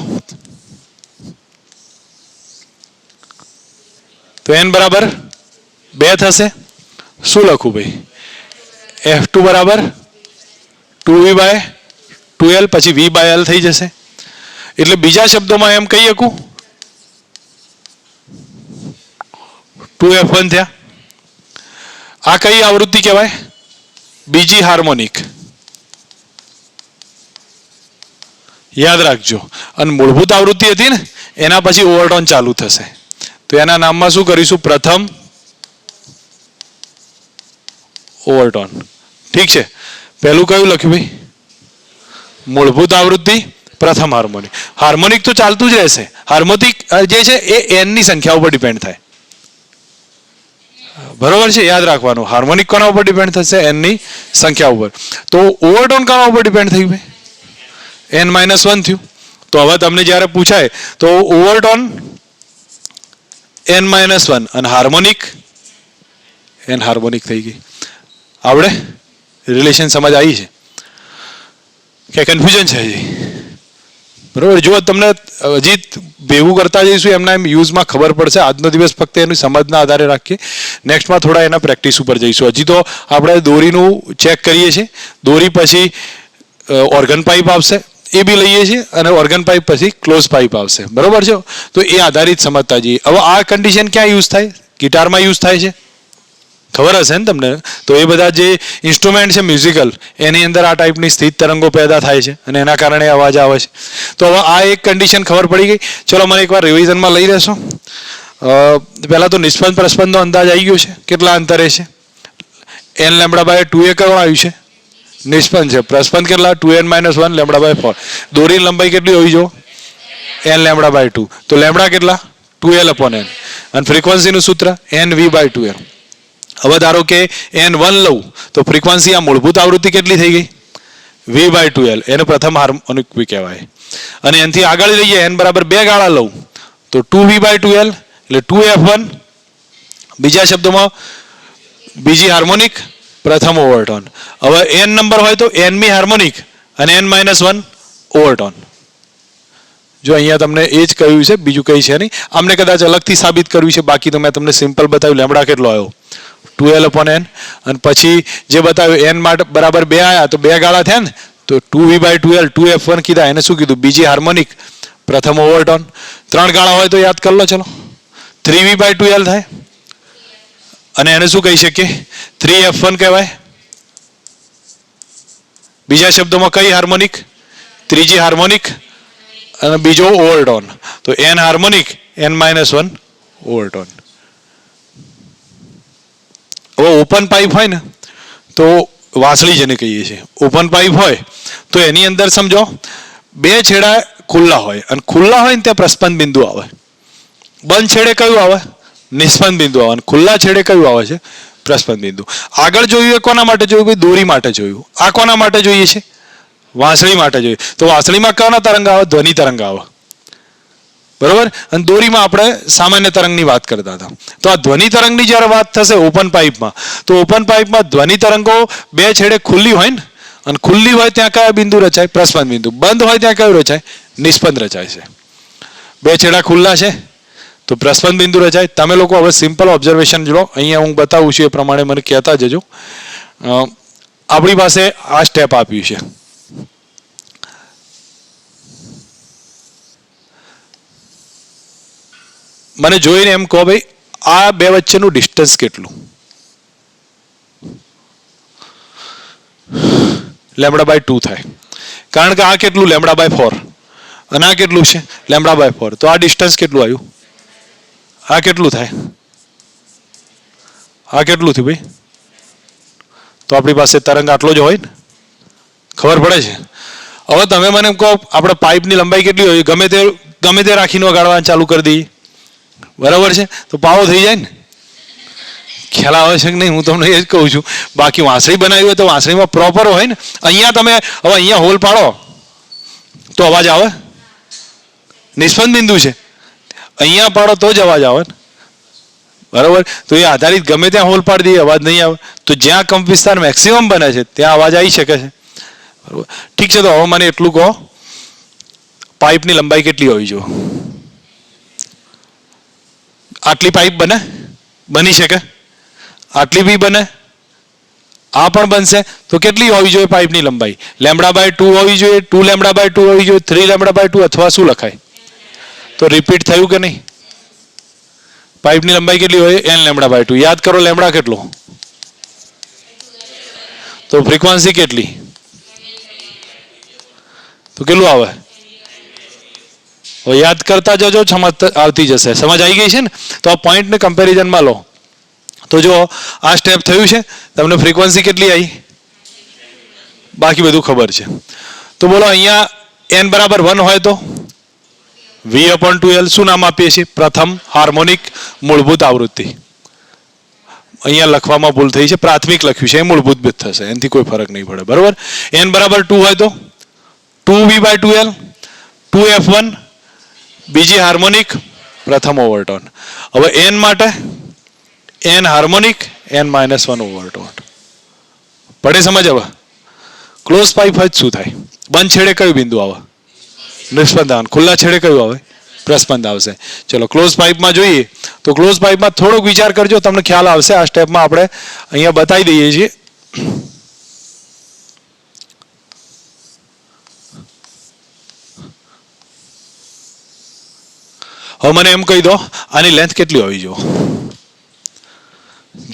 તો n બરાબર 2 થશે. શું લખું ભાઈ? f2 બરાબર 2v/2l, પછી v/l થઈ જશે. એટલે બીજા શબ્દોમાં એમ કહી શકું 2f1 થયા. આ કઈ આવૃત્તિ કહેવાય? બીજી હાર્મોનિક. યાદ રાખજો. અને મૂળભૂત આવૃત્તિ હતી ને એના પછી ઓવરટોન ચાલુ થશે. તો એના નામમાં શું કરીશું? પ્રથમ ઓવરટોન. ઠીક છે. પહેલું કયું લખ્યું ભાઈ? મૂળભૂત આવૃત્તિ પ્રથમ હાર્મોનિક. હાર્મોનિક તો ચાલતું જ રહેશે. જે છે એ n ની સંખ્યા ઉપર ડિપેન્ડ થાય. બરોબર છે, યાદ રાખવાનું. હાર્મોનિક કોના ઉપર ડિપેન્ડ થશે? n ની સંખ્યા ઉપર. તો ઓવરટોન કોના ઉપર ડિપેન્ડ થયું ભાઈ? n-1 થયું. તો હવે તમને જ્યારે પૂછાય તો ઓવરટોન n-1 અને હાર્મોનિક n હાર્મોનિક થઈ ગઈ. આવડે? રિલેશન સમજ આવી છે કે કન્ફ્યુઝન છે હજી? બરોબર. જો તમને હજી ભેગું કરતા જઈશું એમના એમ યુઝમાં ખબર પડશે. આજનો દિવસ ફક્ત એની સમજના આધારે રાખીએ. નેક્સ્ટમાં થોડા એના પ્રેક્ટિસ ઉપર જઈશું. હજી તો આપણે દોરીનું ચેક કરીએ છીએ. દોરી પછી ઓર્ગન પાઇપ આવશે, એ બી લઈએ છીએ, અને ઓર્ગન પાઇપ પછી ક્લોઝ પાઇપ આવશે. બરોબર છે? તો એ આધારિત સમજતા જઈએ. હવે આ કન્ડિશન ક્યાં યુઝ થાય? ગિટારમાં યુઝ થાય છે, ખબર હશે ને તમને? તો એ બધા જે ઇન્સ્ટ્રુમેન્ટ છે મ્યુઝિકલ, એની અંદર આ ટાઈપની સ્થિત તરંગો પેદા થાય છે અને એના કારણે અવાજ આવે છે. તો હવે આ એક કન્ડિશન ખબર પડી ગઈ. ચલો મને એકવાર રિવિઝનમાં લઈ રહેશો. પહેલાં તો નિષ્પન્ન પ્રસ્પંદનો અંદાજ આવી ગયો છે. કેટલા અંતરે છે? n-2a કયું આવ્યું છે? નિષ્પન્ન છે. પ્રસ્પંદ કેટલા? 2n-1 λ/4. દોરીની લંબાઈ કેટલી હોવી જોઈએ? n-2. તો લેમડા કેટલા? 2l/n. અને ફ્રીક્વન્સીનું સૂત્ર nv/2l. હવે ધારો કે n1 લઉં તો ફ્રીક્વન્સી આ મૂળભૂત આવૃત્તિ કેટલી થઈ ગઈ? v/2l. એને પ્રથમ હાર્મોનિક કહેવાય. અને એનાથી આગળ લઈએ n=2 ગાળા લઉં તો 2v/2l એટલે 2f1. બીજા શબ્દોમાં બીજી હાર્મોનિક, પ્રથમ ઓવરટોન. હવે n નંબર હોય તો nમી હાર્મોનિક અને n-1 ઓવરટોન. જો અહીંયા તમને એ જ કહ્યું છે, બીજું કંઈ છે નહીં. આમને કદાચ અલગથી સાબિત કર્યું છે, બાકી તો મેં તમને સિમ્પલ બતાવ્યું. લેમડા કેટલો આવ્યો? 2l/n. અને પછી જે બતાવ્યું n માટે બરાબર 2 આવ્યા તો 2 ગાળા થયા ને, તો 2v/2l 2f1 કીધા. એને શું કીધું? બીજી હાર્મોનિક, પ્રથમ ઓવરટોન. 3 ગાળા હોય તો યાદ કરી લો. ચલો 3v/2l થાય. અને એને શું કહી શકીએ? 3f1 કહેવાય. બીજા શબ્દોમાં કઈ હાર્મોનિક? ત્રીજી હાર્મોનિક અને બીજો ઓવરટોન. તો n હાર્મોનિક, n-1 ઓવરટોન. હવે ઓપન પાઇપ હોય ને તો વાંસળી જેને કહીએ છીએ, ઓપન પાઇપ હોય તો એની અંદર સમજો 2 છેડા ખુલ્લા હોય, અને ખુલ્લા હોય ને ત્યાં પ્રસ્પંદ બિંદુ આવે. બંધ છેડે કયું આવે? નિષ્પન્ન બિંદુ આવે. અને ખુલ્લા છેડે કયું આવે છે? પ્રસ્પંદ બિંદુ. આગળ જોયું એ કોના માટે જોયું? દોરી માટે જોયું. આ કોના માટે જોઈએ છે? વાંસળી માટે જોઈએ. તો વાંસળીમાં કયા તરંગ આવે? ધ્વનિ તરંગ આવે. બરોબર. અને દોરીમાં આપણે સામાન્ય તરંગની વાત કરતા હતા. તો આ ધ્વનિ તરંગની જ્યારે વાત થશે ઓપન પાઇપમાં, તો ઓપન પાઇપમાં ધ્વનિ તરંગો 2 છેડે ખુલ્લી હોય ને, અને ખુલ્લી હોય ત્યાં કયા બિંદુ રચાય? પ્રસ્પંદ બિંદુ. બંધ હોય ત્યાં કયું રચાય? નિષ્પન્ન રચાય છે. 2 છેડા ખુલ્લા છે તો પ્રસ્પંદ બિંદુ રચાય. તમે લોકો હવે સિમ્પલ ઓબ્ઝર્વેશન જો અહીંયા હું બતાવું છું એ પ્રમાણે મને કહેતા જજો. આપણી પાસે આ સ્ટેપ આપ્યું છે. મને જોઈને એમ કહો ભાઈ, આ બે વચ્ચેનું ડિસ્ટન્સ કેટલું? λ/2 થાય. કારણ કે આ કેટલું? λ/4. અને આ કેટલું છે? λ/4. તો આ ડિસ્ટન્સ કેટલું આવ્યું? આ કેટલું થાય? આ કેટલું થયું ભાઈ? તો આપણી પાસે તરંગ આટલો જ હોય ને, ખબર પડે છે. હવે તમે મને કહો આપણે પાઇપની લંબાઈ કેટલી હોય? ગમે તે રાખીને વગાડવાનું ચાલુ કરી દઈએ, બરાબર છે? તો પાવો થઈ જાય ને. ખ્યાલ આવે છે કે નહીં? હું તમને એ જ કહું છું. બાકી વાંસળી બનાવી હોય તો વાંસળીમાં પ્રોપર હોય ને. અહીંયા તમે હવે અહીંયા હોલ પાડો તો અવાજ આવે? નિષ્પન્ન બિંદુ છે. અહીંયા પાડો તો જ અવાજ આવે ને, બરાબર? તો એ આધારિત ગમે ત્યાં હોલ પાડી દઈએ અવાજ નહીં આવે. તો જ્યાં કંપ વિસ્તાર મેક્સિમમ બને છે ત્યાં અવાજ આવી શકે છે, બરાબર? ઠીક છે. તો હવે મને એટલું કહો, પાઇપની લંબાઈ કેટલી હોવી જોઈએ? આટલી પાઇપ બની શકે? આટલી બી બને? આ પણ બનશે. તો કેટલી હોવી જોઈએ પાઇપની લંબાઈ? λ/2 હોવી જોઈએ, 2 λ/2 હોવી જોઈએ, 3 λ/2, અથવા શું લખાય? તો રિપીટ થયું કે નહીં? પાઇપની લંબાઈ કેટલી હોય? n λ/2. યાદ કરો લેમડા કેટલો? તો ફ્રીક્વન્સી કેટલી? તો કેટલું આવે? યાદ કરતા જજો, સમજ આવતી જશે. સમજ આવી ગઈ છે ને? તો આ પોઈન્ટને કમ્પેરિઝનમાં લો. તો જો આ સ્ટેપ થયું છે, તમને ફ્રીક્વન્સી કેટલી આવી? બાકી બધું ખબર છે. તો બોલો અહીંયા n = 1 હોય તો V/2L શું નામ આપીએ છીએ? પ્રથમ હાર્મોનિક મૂળભૂત આવૃત્તિ. અહીંયા લખવામાં ભૂલ થઈ છે, પ્રાથમિક લખ્યું છે, એ મૂળભૂત બિત થશે, એનાથી કોઈ ફરક નહીં પડે. બરોબર. n બરાબર 2 હોય તો 2V/2L 2F1 બીજી હાર્મોનિક પ્રથમ ઓવરટોન. હવે n માટે n હાર્મોનિક n-1 ઓવરટોન. પડે સમજ? હવે ક્લોઝ પાઇપ હોય શું થાય? બંધ છેડે કયું બિંદુ આવે? નિસ્પંદ આવે. ખુલ્લા છેડે કયું આવે? પ્રસ્પંદ આવશે. ચલો ક્લોઝ પાઇપમાં જોઈએ તો ક્લોઝ પાઇપમાં થોડોક વિચાર કરજો, તમને ખ્યાલ આવશે. આ સ્ટેપમાં આપણે અહીંયા બતાવી દઈએ છીએ. હવે મને એમ કહી દો આની લેન્થ કેટલી હોવી જોઈએ?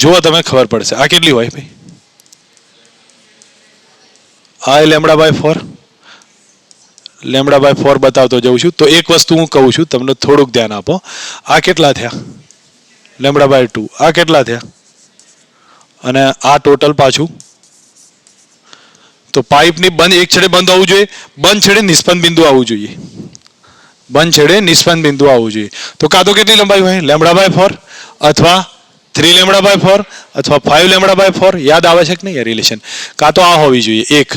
જુઓ તમે ખબર પડશે. આ કેટલી હોય ભાઈ? આ λ/4 λ/4 બતાવતો જઉં છું. તો એક વસ્તુ હું કહું છું, તમને થોડુંક ધ્યાન આપો. આ કેટલા થયા? λ/2. આ કેટલા થયા? અને આ ટોટલ પાછું. તો પાઇપની બંધ એક છેડે બંધ હોવું જોઈએ, બંધ છેડે નિસ્પંદ બિંદુ આવવું જોઈએ. બંધ છેડે નિસ્પંદ બિંદુ આવવું જોઈએ. તો કાં તો કેટલી લંબાઈ હોય? λ/4 અથવા 3 λ/4 અથવા 5 λ/4. યાદ આવે છે કે નહીં રિલેશન? કાં તો આ હોવી જોઈએ એક,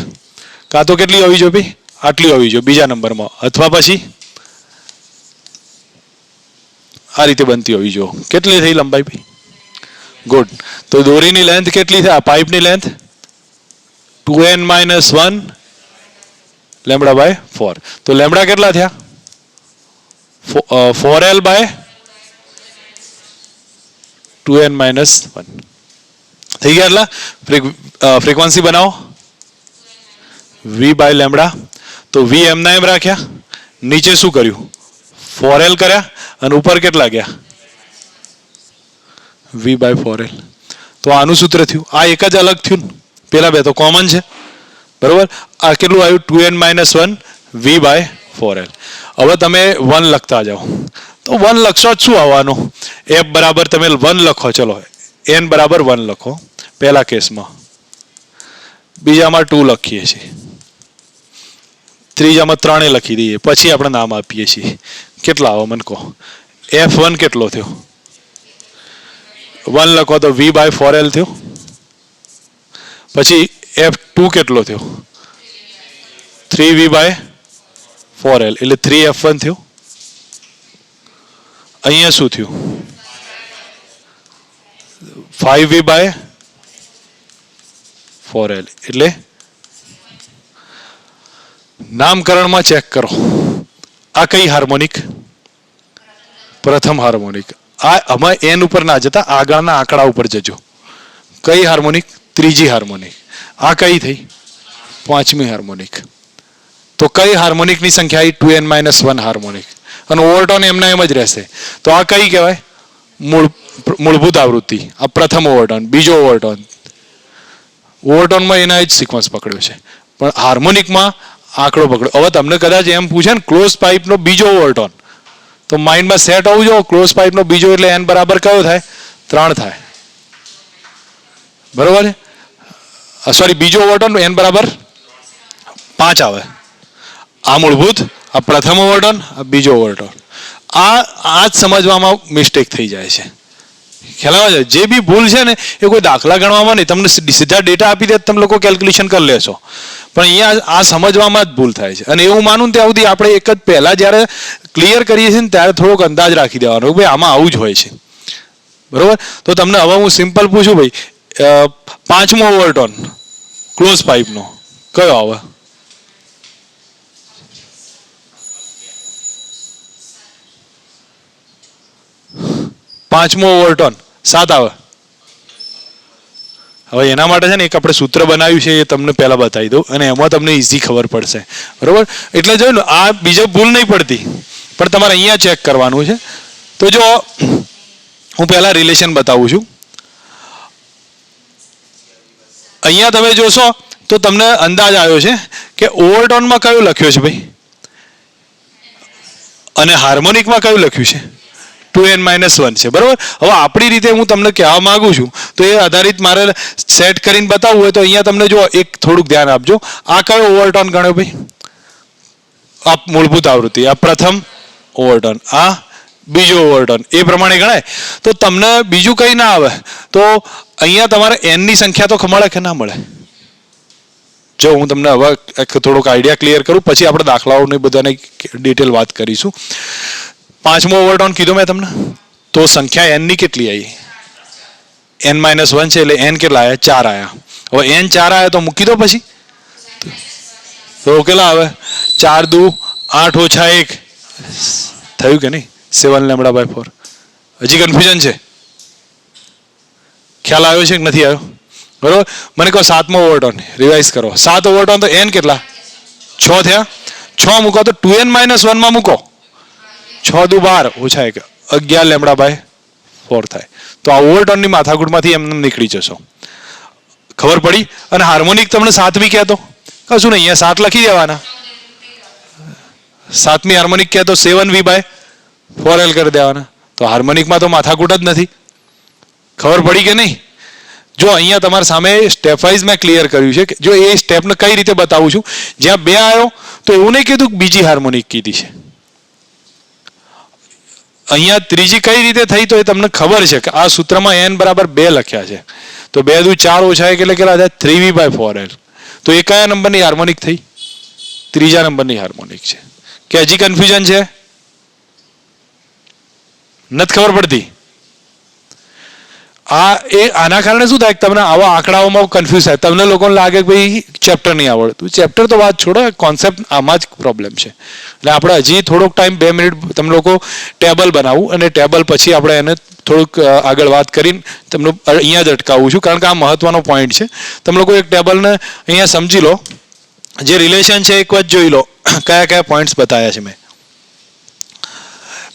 કાં તો કેટલી હોવી જોઈએ ભાઈ? આટલી હોવી જોઈએ બીજા નંબરમાં, અથવા પછી આ રીતે બનતી હોવી જોઈએ. કેટલી થઈ લંબાઈ ભાઈ? ગુડ. તો દોરીની લેન્થ કેટલી થાય? પાઇપની લેન્થ 2n-1 λ/4. તો લેમ્બડા કેટલા થયા? 4l/2n-1 થઈ ગયા. એટલા ફ્રીક્વન્સી બનાવો V/λ. તો V એમના એમ રાખ્યા, નીચે શું કર્યું? 4l કર્યા, અને ઉપર કેટલા ગયા? V/4l. તો આનું સૂત્ર થયું. આ એક જ અલગ થયું, પેલા બે તો કોમન છે. બરોબર. આ કેટલું આવ્યું? 2n-1 V/4l. હવે તમે 1 લખતા જાઓ. તો 1 લખશો શું આવવાનું? f બરાબર તમે 1 લખો. ચલો n બરાબર 1 લખો પહેલા કેસમાં, બીજામાં 2 લખીએ છીએ, ત્રીજામાં 3 લખી દઈએ, પછી આપણે નામ આપીએ છીએ. કેટલા આવો મને કહો? f1 કેટલો થયો? 1 લખો તો V/4l થયો. પછી f2 કેટલો થયો? 3V/4l એટલે 3f1 થયો. અહીંયા શું થયું? 5V/4l એટલે નામકરણમાં ચેક કરો. આ કઈ હાર્મોનિક? પ્રથમ હાર્મોનિક. આ આમાં n ઉપર ના જતા આગળના આંકડા ઉપર જજો. કઈ હાર્મોનિક? ત્રીજી હાર્મોનિક. આ કઈ થઈ? પાંચમી હાર્મોનિક. તો કઈ હાર્મોનિકની સંખ્યા આવી? 2n-1 harmonic. અને ઓવરટોન એમના એમ જ રહેશે. તો આ કઈ કહેવાય? મૂળભૂત આવૃત્તિ. આ પ્રથમ ઓવરટોન. બીજો ઓવરટોન. ઓવરટોનમાં એના જ સિક્વન્સ પકડ્યો છે, પણ હાર્મોનિકમાં આંકડો પકડ્યો. હવે તમને કદાચ એમ પૂછે ને ક્લોઝ પાઇપનો બીજો ઓવરટોન, તો માઇન્ડમાં સેટ હોવું જોઈએ. ક્લોઝ પાઇપનો બીજો એટલે n બરાબર કયો થાય? 3 થાય. બરોબર છે? સોરી, બીજો ઓવરટોન n બરાબર 5 આવે. આ મૂળભૂત, આ પ્રથમ ઓવરટોન, આ બીજો ઓવરટોન. આ જ સમજવામાં મિસ્ટેક થઈ જાય છે. ખ્યાલ આવે છે? જે બી ભૂલ છે ને એ કોઈ દાખલા ગણવામાં નહીં, તમને સીધા ડેટા આપી દે તમે લોકો કેલ્ક્યુલેશન કરી લેશો, પણ અહીંયા આ સમજવામાં જ ભૂલ થાય છે. અને એવું માનું ત્યાં સુધી આપણે એક જ પહેલા જ્યારે ક્લિયર કરીએ છીએ ને ત્યારે થોડોક અંદાજ રાખી દેવાનો ભાઈ આમાં આવું જ હોય છે. બરોબર. તો તમને હવે હું સિમ્પલ પૂછું ભાઈ, પાંચમો ઓવરટોન ક્લોઝ પાઇપનો કયો આવે? પાંચમો ઓવરટોન 7 આવે. હવે એના માટે છે ને એક આપણે સૂત્ર બનાવ્યું છે, એ તમને પહેલા બતાવી દઉં અને એમાં તમને ઈઝી ખબર પડશે. બરોબર. એટલે જોયું ને, આ બીજો ભૂલ નહીં પડતી, પણ તમારે અહીંયા ચેક કરવાનું છે. તો જો હું પહેલા રિલેશન બતાવું છું. અહીંયા તમે જોશો તો તમને અંદાજ આવ્યો છે કે ઓવરટોનમાં કયું લખ્યું છે ભાઈ, અને હાર્મોનિકમાં કયું લખ્યું છે? 2n-1 છે. બરોબર. હવે આપણી રીતે હું તમને કહેવા માંગુ છું, તો એ આધારિત મારે સેટ કરીને બતાવવું હોય તો અહીંયા તમને જો એક થોડુંક ધ્યાન આપજો. આ કયો ઓવરટોન ગણ્યો ભાઈ? આ મૂળભૂત આવૃત્તિ, આ પ્રથમ ઓવરટર્ન, આ બીજો ઓવરટર્ન, એ પ્રમાણે ગણાય. તો તમને બીજું કંઈ ના આવે તો અહીંયા તમારે n ની સંખ્યા તો મળે કે ના મળે? જો હું તમને હવે થોડોક આઈડિયા ક્લિયર કરું, પછી આપણે દાખલાઓની બધાની ડિટેલ વાત કરીશું. પાંચમો ઓવરટર્ન કીધું મેં તમને, તો સંખ્યા n ની કેટલી આવી? n-1 છે એટલે n કેટલા આવ્યા? 4 આવ્યા. હવે n 4 આવ્યા તો મૂકી દો પછી, તો કેટલા આવે? 4 દુ 8 ઓછા 1 થયું કે નહીં? 7 લેમ્બડા બાય 4. હજી કન્ફ્યુઝન છે? ખ્યાલ આવ્યો છે કે નથી આવ્યો? બરોબર. મને કહો સાતમો ઓવરટર્ન, રિવાઇઝ કરો. 7 ઓવરટર્ન તો n કેટલા? 6 થયા. 6 મૂકો તો 2n-1 માં મૂકો, 6 દુ 12 ઓછા 1 11 લેમ્બડા બાય 4 થાય. તો આ ઓવરટર્નની માથાકૂટમાંથી એમને નીકળી જશો. ખબર પડી? અને હાર્મોનિક તમને સાતમી કહેતો કશું નહીં, અહીંયા 7 લખી દેવાના. સાતમી હાર્મોનિક કહેતો 7v બાય 4l કરી દેવાના. તો હાર્મોનિકમાં તો માથાકૂટ જ નથી. ખબર પડી કે નહીં? જો અહીંયા તમારા સામે સ્ટેપ વાઇઝ મેં ક્લિયર કર્યું છે કે જો એ સ્ટેપને કઈ રીતે બતાવું છું. જ્યાં 2 આવ્યો તો એવું નહીં કીધું કે બીજી હાર્મોનિક કીધી છે. અહીંયા ત્રીજી કઈ રીતે થઈ તો એ તમને ખબર છે કે આ સૂત્રમાં n બરાબર 2 લખ્યા છે. તો 2 દુ 4 ઓછા એટલે કેટલા થાય? 3v by 4l. તો એ કયા નંબરની હાર્મોનિક થઈ? ત્રીજા નંબરની હાર્મોનિક છે. કે હજી કન્ફ્યુઝન છે? નથી ખબર પડતી? આના કારણે શું થાય? તમને આવા આંકડાઓમાં કન્ફ્યુઝ થાય. તમને લોકોને લાગે કે ભાઈ ચેપ્ટર નહીં આવડતું. ચેપ્ટર તો વાત છોડો, કોન્સેપ્ટ આમાં જ પ્રોબ્લેમ છે. એટલે આપણે હજી થોડોક ટાઈમ 2 મિનિટ તમે લોકો ટેબલ બનાવું, અને ટેબલ પછી આપણે એને થોડુંક આગળ વાત કરીને તમને અહીંયા જ અટકાવું છું, કારણ કે આ મહત્વનો પોઈન્ટ છે. તમે લોકો એક ટેબલને અહીંયા સમજી લો. જે રિલેશન છે એક વાત જોઈ લો, કયા કયા પોઈન્ટ્સ બતાવ્યા છે મેં.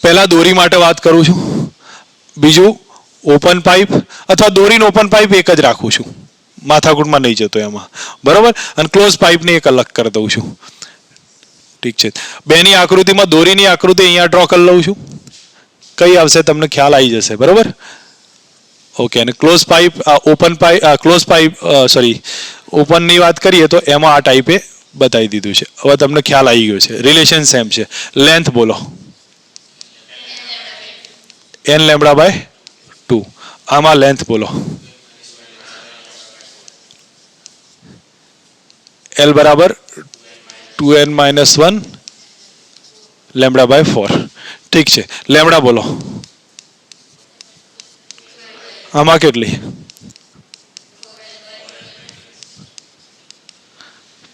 પહેલા દોરી માટે વાત કરું છું, બીજું ઓપન પાઇપ અથવા દોરીનો ઓપન પાઇપ એક જ રાખું છું, માથાકૂટમાં નહીં જતો એમાં, બરોબર. અને ક્લોઝ પાઇપને એક અલગ કરી દઉં છું. ઠીક છે. બેની આકૃતિમાં દોરીની આકૃતિ અહીંયા ડ્રો કરી લઉં છું. કઈ આવશે તમને ખ્યાલ આવી જશે, બરોબર. ઓકે. અને close pipe, open pipe, close pipe sorry ઓપનની વાત કરીએ તો એમાં આ ટાઈપે બતાવી દીધું છે. હવે તમને ખ્યાલ આવી ગયો છે. રિલેશન સેમ છે. લેન્થ બોલો, n લેમ્બડા બાય 2. આમાં લેન્થ બોલો, l બરાબર 2n-1 લેમ્બડા બાય 4. ઠીક છે. લેમ્બડા બોલો, આમાં કેટલી?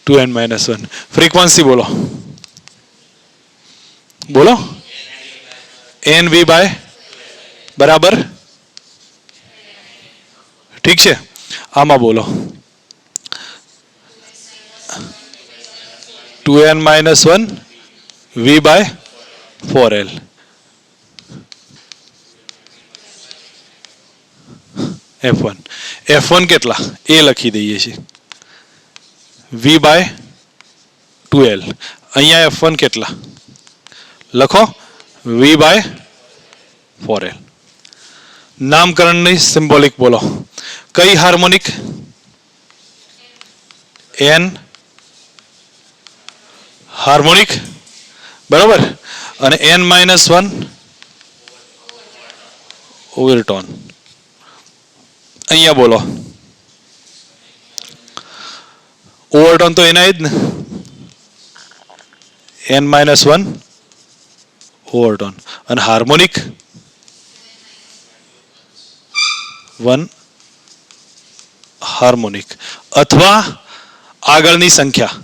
2n-1. ફ્રીક્વન્સી બોલો, બોલો nv બાય બરાબર. ઠીક છે. આમાં બોલો 2n-1 v by 4l. f1 કેટલા? એ લખી દઈએ છીએ, v બાય 2l. અહીંયા f1 કેટલા લખો? v by 4l. નામકરણની સિમ્બોલિક બોલો. કઈ હાર્મોનિક? n હાર્મોનિક, બરોબર. અને n-1 ઓવરટોન. અહીંયા બોલો ઓવરટોન તો એના જ ને, n-1 ઓવરટોન. અને હાર્મોનિક 1 હાર્મોનિક. અથવા આગળની સંખ્યા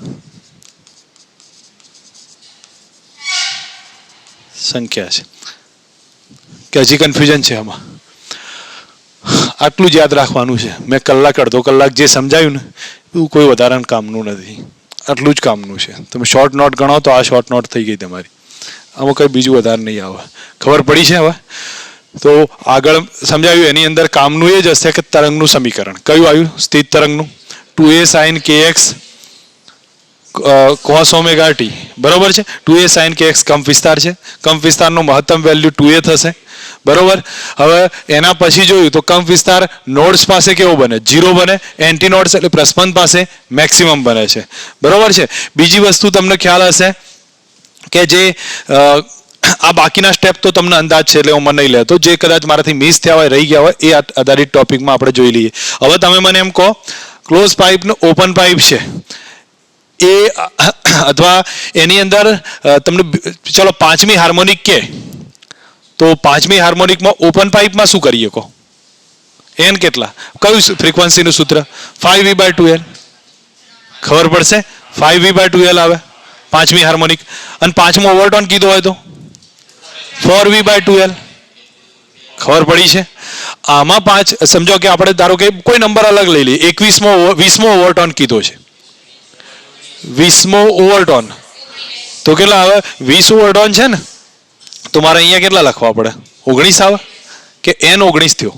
છે કે હજી કન્ફ્યુઝન છે આમાં? આટલું જ યાદ રાખવાનું છે. મેં કલાક અડધો કલાક જે સમજાયું ને એવું કોઈ વધારાનું કામનું નથી. આટલું જ કામનું છે. તમે શોર્ટ નોટ ગણો તો આ શોર્ટ નોટ થઈ ગઈ તમારી. આમાં કંઈ બીજું વધારે નહીં આવે. ખબર પડી છે હવે? તો આગળ સમજાવ્યું એની અંદર કામનું એ જ હશે કે તરંગનું સમીકરણ કયું આવ્યું? સ્થિત તરંગનું 2a sin kx cos omega t, બરોબર છે. 2a sin kx કંપ વિસ્તાર છે. કંપ વિસ્તારનો મહત્તમ વેલ્યુ 2a થશે, બરોબર. હવે એના પછી જોયું તો કંપ વિસ્તાર નોડ્સ પાસે કેવો બને? 0 બને. એન્ટી નોડ્સ એટલે પ્રસ્પંદ પાસે મેક્સિમમ બને છે, બરોબર છે. બીજી વસ્તુ તમને ખ્યાલ હશે કે જે આ બાકીના સ્ટેપ તો તમને અંદાજ છે એટલે હું મને નહીં લેતો. જે કદાચ મારાથી મિસ થયા હોય, રહી ગયા હોય, એ આધારિત ટોપિકમાં આપણે જોઈ લઈએ. હવે તમે મને એમ કહો, ક્લોઝ પાઇપ ને ઓપન પાઇપ છે એ અથવા એની અંદર તમને ચલો પાંચમી હાર્મોનિક કે, તો પાંચમી હાર્મોનિકમાં ઓપન પાઇપમાં શું કરીએ કહો? એન કેટલા? કયું ફ્રીક્વન્સીનું સૂત્ર? 5v/2l. ખબર પડશે? 5v/2l આવે પાંચમી હાર્મોનિક. અને પાંચમો ઓવરટોન કીધો હોય તો 4v/2l. ખબર પડી છે? આમાં પાંચ સમજો કે આપણે ધારો કે કોઈ નંબર અલગ લઈ લઈએ. 20મો ઓવરટોન કીધો છે. 20મો ઓવરટોન તો કેટલા આવે? 20 ઓવરટોન છે ને, તો મારે અહીંયા કેટલા લખવા પડે? 19 આવે કે n19 થયો?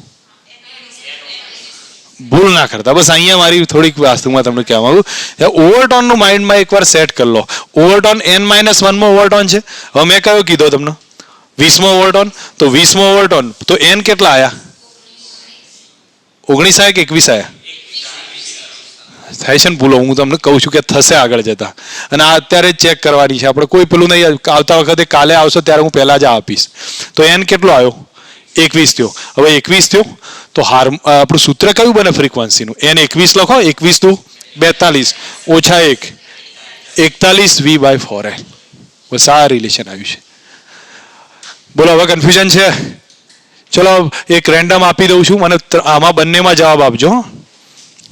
ભૂલ ના કરતા. બસ અહીંયા મારી થોડીક વાસ્તુમાં તમને કહેવા માંગુ, ઓવરટોનનું માઇન્ડમાં એકવાર સેટ કરી લો. ઓવરટોન n-1મો ઓવરટોન છે. હવે મેં કયો કીધો તમને? 20મો ઓવરટોન. તો 20મો ઓવરટોન તો n કેટલા આયા? 19 આયા કે 21 આયા? થાય છે ને ભૂલો, હું તમને કહું છું કે થશે આગળ જતા. અને આ અત્યારે જ ચેક કરવાની છે આપણે, કોઈ પેલું નહીં. આવતા વખતે કાલે આવશો ત્યારે હું પહેલા જ આપીશ. તો n કેટલો આવ્યો? 21 થયો. હવે 21 થયો તો આપણું સૂત્ર કયું બને ફ્રીક્વન્સીનું? n21 લખો. 21 × 42 ઓછા 1 41v/4l. બસ આ રિલેશન આવ્યું છે. બોલો હવે કન્ફ્યુઝન છે? ચલો એક રેન્ડમ આપી દઉં છું, મને આમાં બંનેમાં જવાબ આપજો.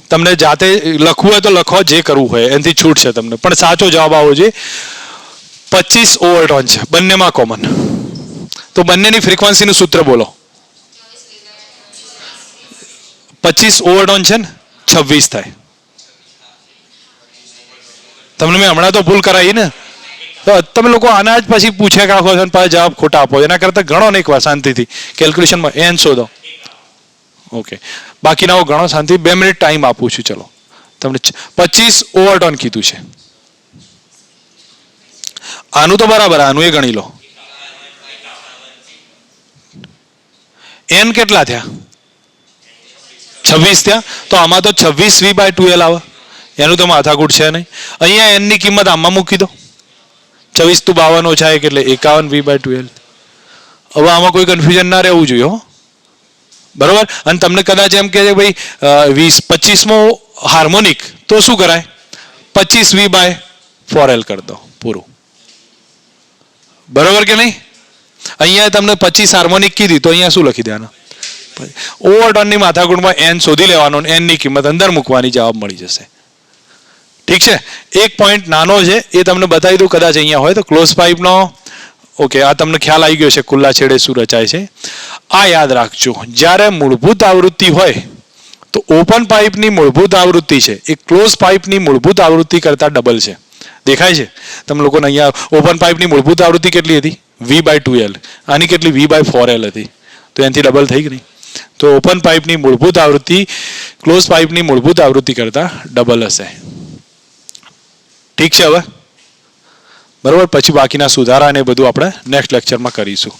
તમને જાતે લખવું હોય તો લખો, જે કરવું હોય એનાથી છૂટ છે તમને, પણ સાચો જવાબ આવવો જોઈએ. 25 ઓવરટોન છે બંનેમાં કોમન, તો બંનેની ફ્રીક્વન્સીનું સૂત્ર બોલો. 25 ઓવરટોન છે ને, 26 થાય. તમને મેં હમણાં તો ભૂલ કરાવી ને. તો તમે લોકો આના જ પછી પૂછે કે આખો પાછા જવાબ ખોટા આપો. એના કરતાં ગણો ને એકવાર શાંતિથી કેલ્ક્યુલેશનમાં n શોધો. ઓકે, બાકીના ગણો શાંતિ. 2 મિનિટ ટાઈમ આપું છું. ચલો, તમને 25 ઓવરટોન કીધું છે. આનું તો બરાબર, આનું એ ગણી લો. n કેટલા થયા? 26 થયા. તો આમાં તો 26v/2l આવે. એનું તો માથાકૂટ છે નહીં. અહીંયા n ની કિંમત આમાં મૂકી દો. 24 × 52 ઓછા 1 એટલે 51v/2l. હવે આમાં કોઈ કન્ફ્યુઝન ના રહેવું જોઈએ હો, બરોબર. અને તમને કદાચ એમ કે ભાઈ 25મો હાર્મોનિક તો શું કરાય? 25v/4l કરી દો, પૂરું. બરોબર કે નહીં? અહીંયા તમને 25 હાર્મોનિક કીધી તો અહીંયા શું લખી દેવાના? ઓવરટોનની માથાકૂટમાં n શોધી લેવાનો, n ની કિંમત અંદર મૂકવાની, જવાબ મળી જશે. ઠીક છે? એક પોઈન્ટ નાનો છે એ તમને બતાવી દઉં, કદાચ અહીંયા હોય તો. ક્લોઝ પાઇપનો ઓકે, આ તમને ખ્યાલ આવી ગયો છે ખુલ્લા છેડે શું રચાય છે. આ યાદ રાખજો, જ્યારે મૂળભૂત આવૃત્તિ હોય તો ઓપન પાઇપની મૂળભૂત આવૃત્તિ છે એ ક્લોઝ પાઇપની મૂળભૂત આવૃત્તિ કરતાં ડબલ છે. દેખાય છે તમે લોકોને? અહીંયા ઓપન પાઇપની મૂળભૂત આવૃત્તિ કેટલી હતી? v/2l. આની કેટલી? v/4l હતી. તો એનાથી ડબલ થઈ ગઈ નહીં. તો ઓપન પાઇપની મૂળભૂત આવૃત્તિ ક્લોઝ પાઇપની મૂળભૂત આવૃત્તિ કરતાં ડબલ હશે. ઠીક છે હવે? બરોબર. પછી બાકીના સુધારા ને બધું આપણે નેક્સ્ટ લેક્ચરમાં કરીશું.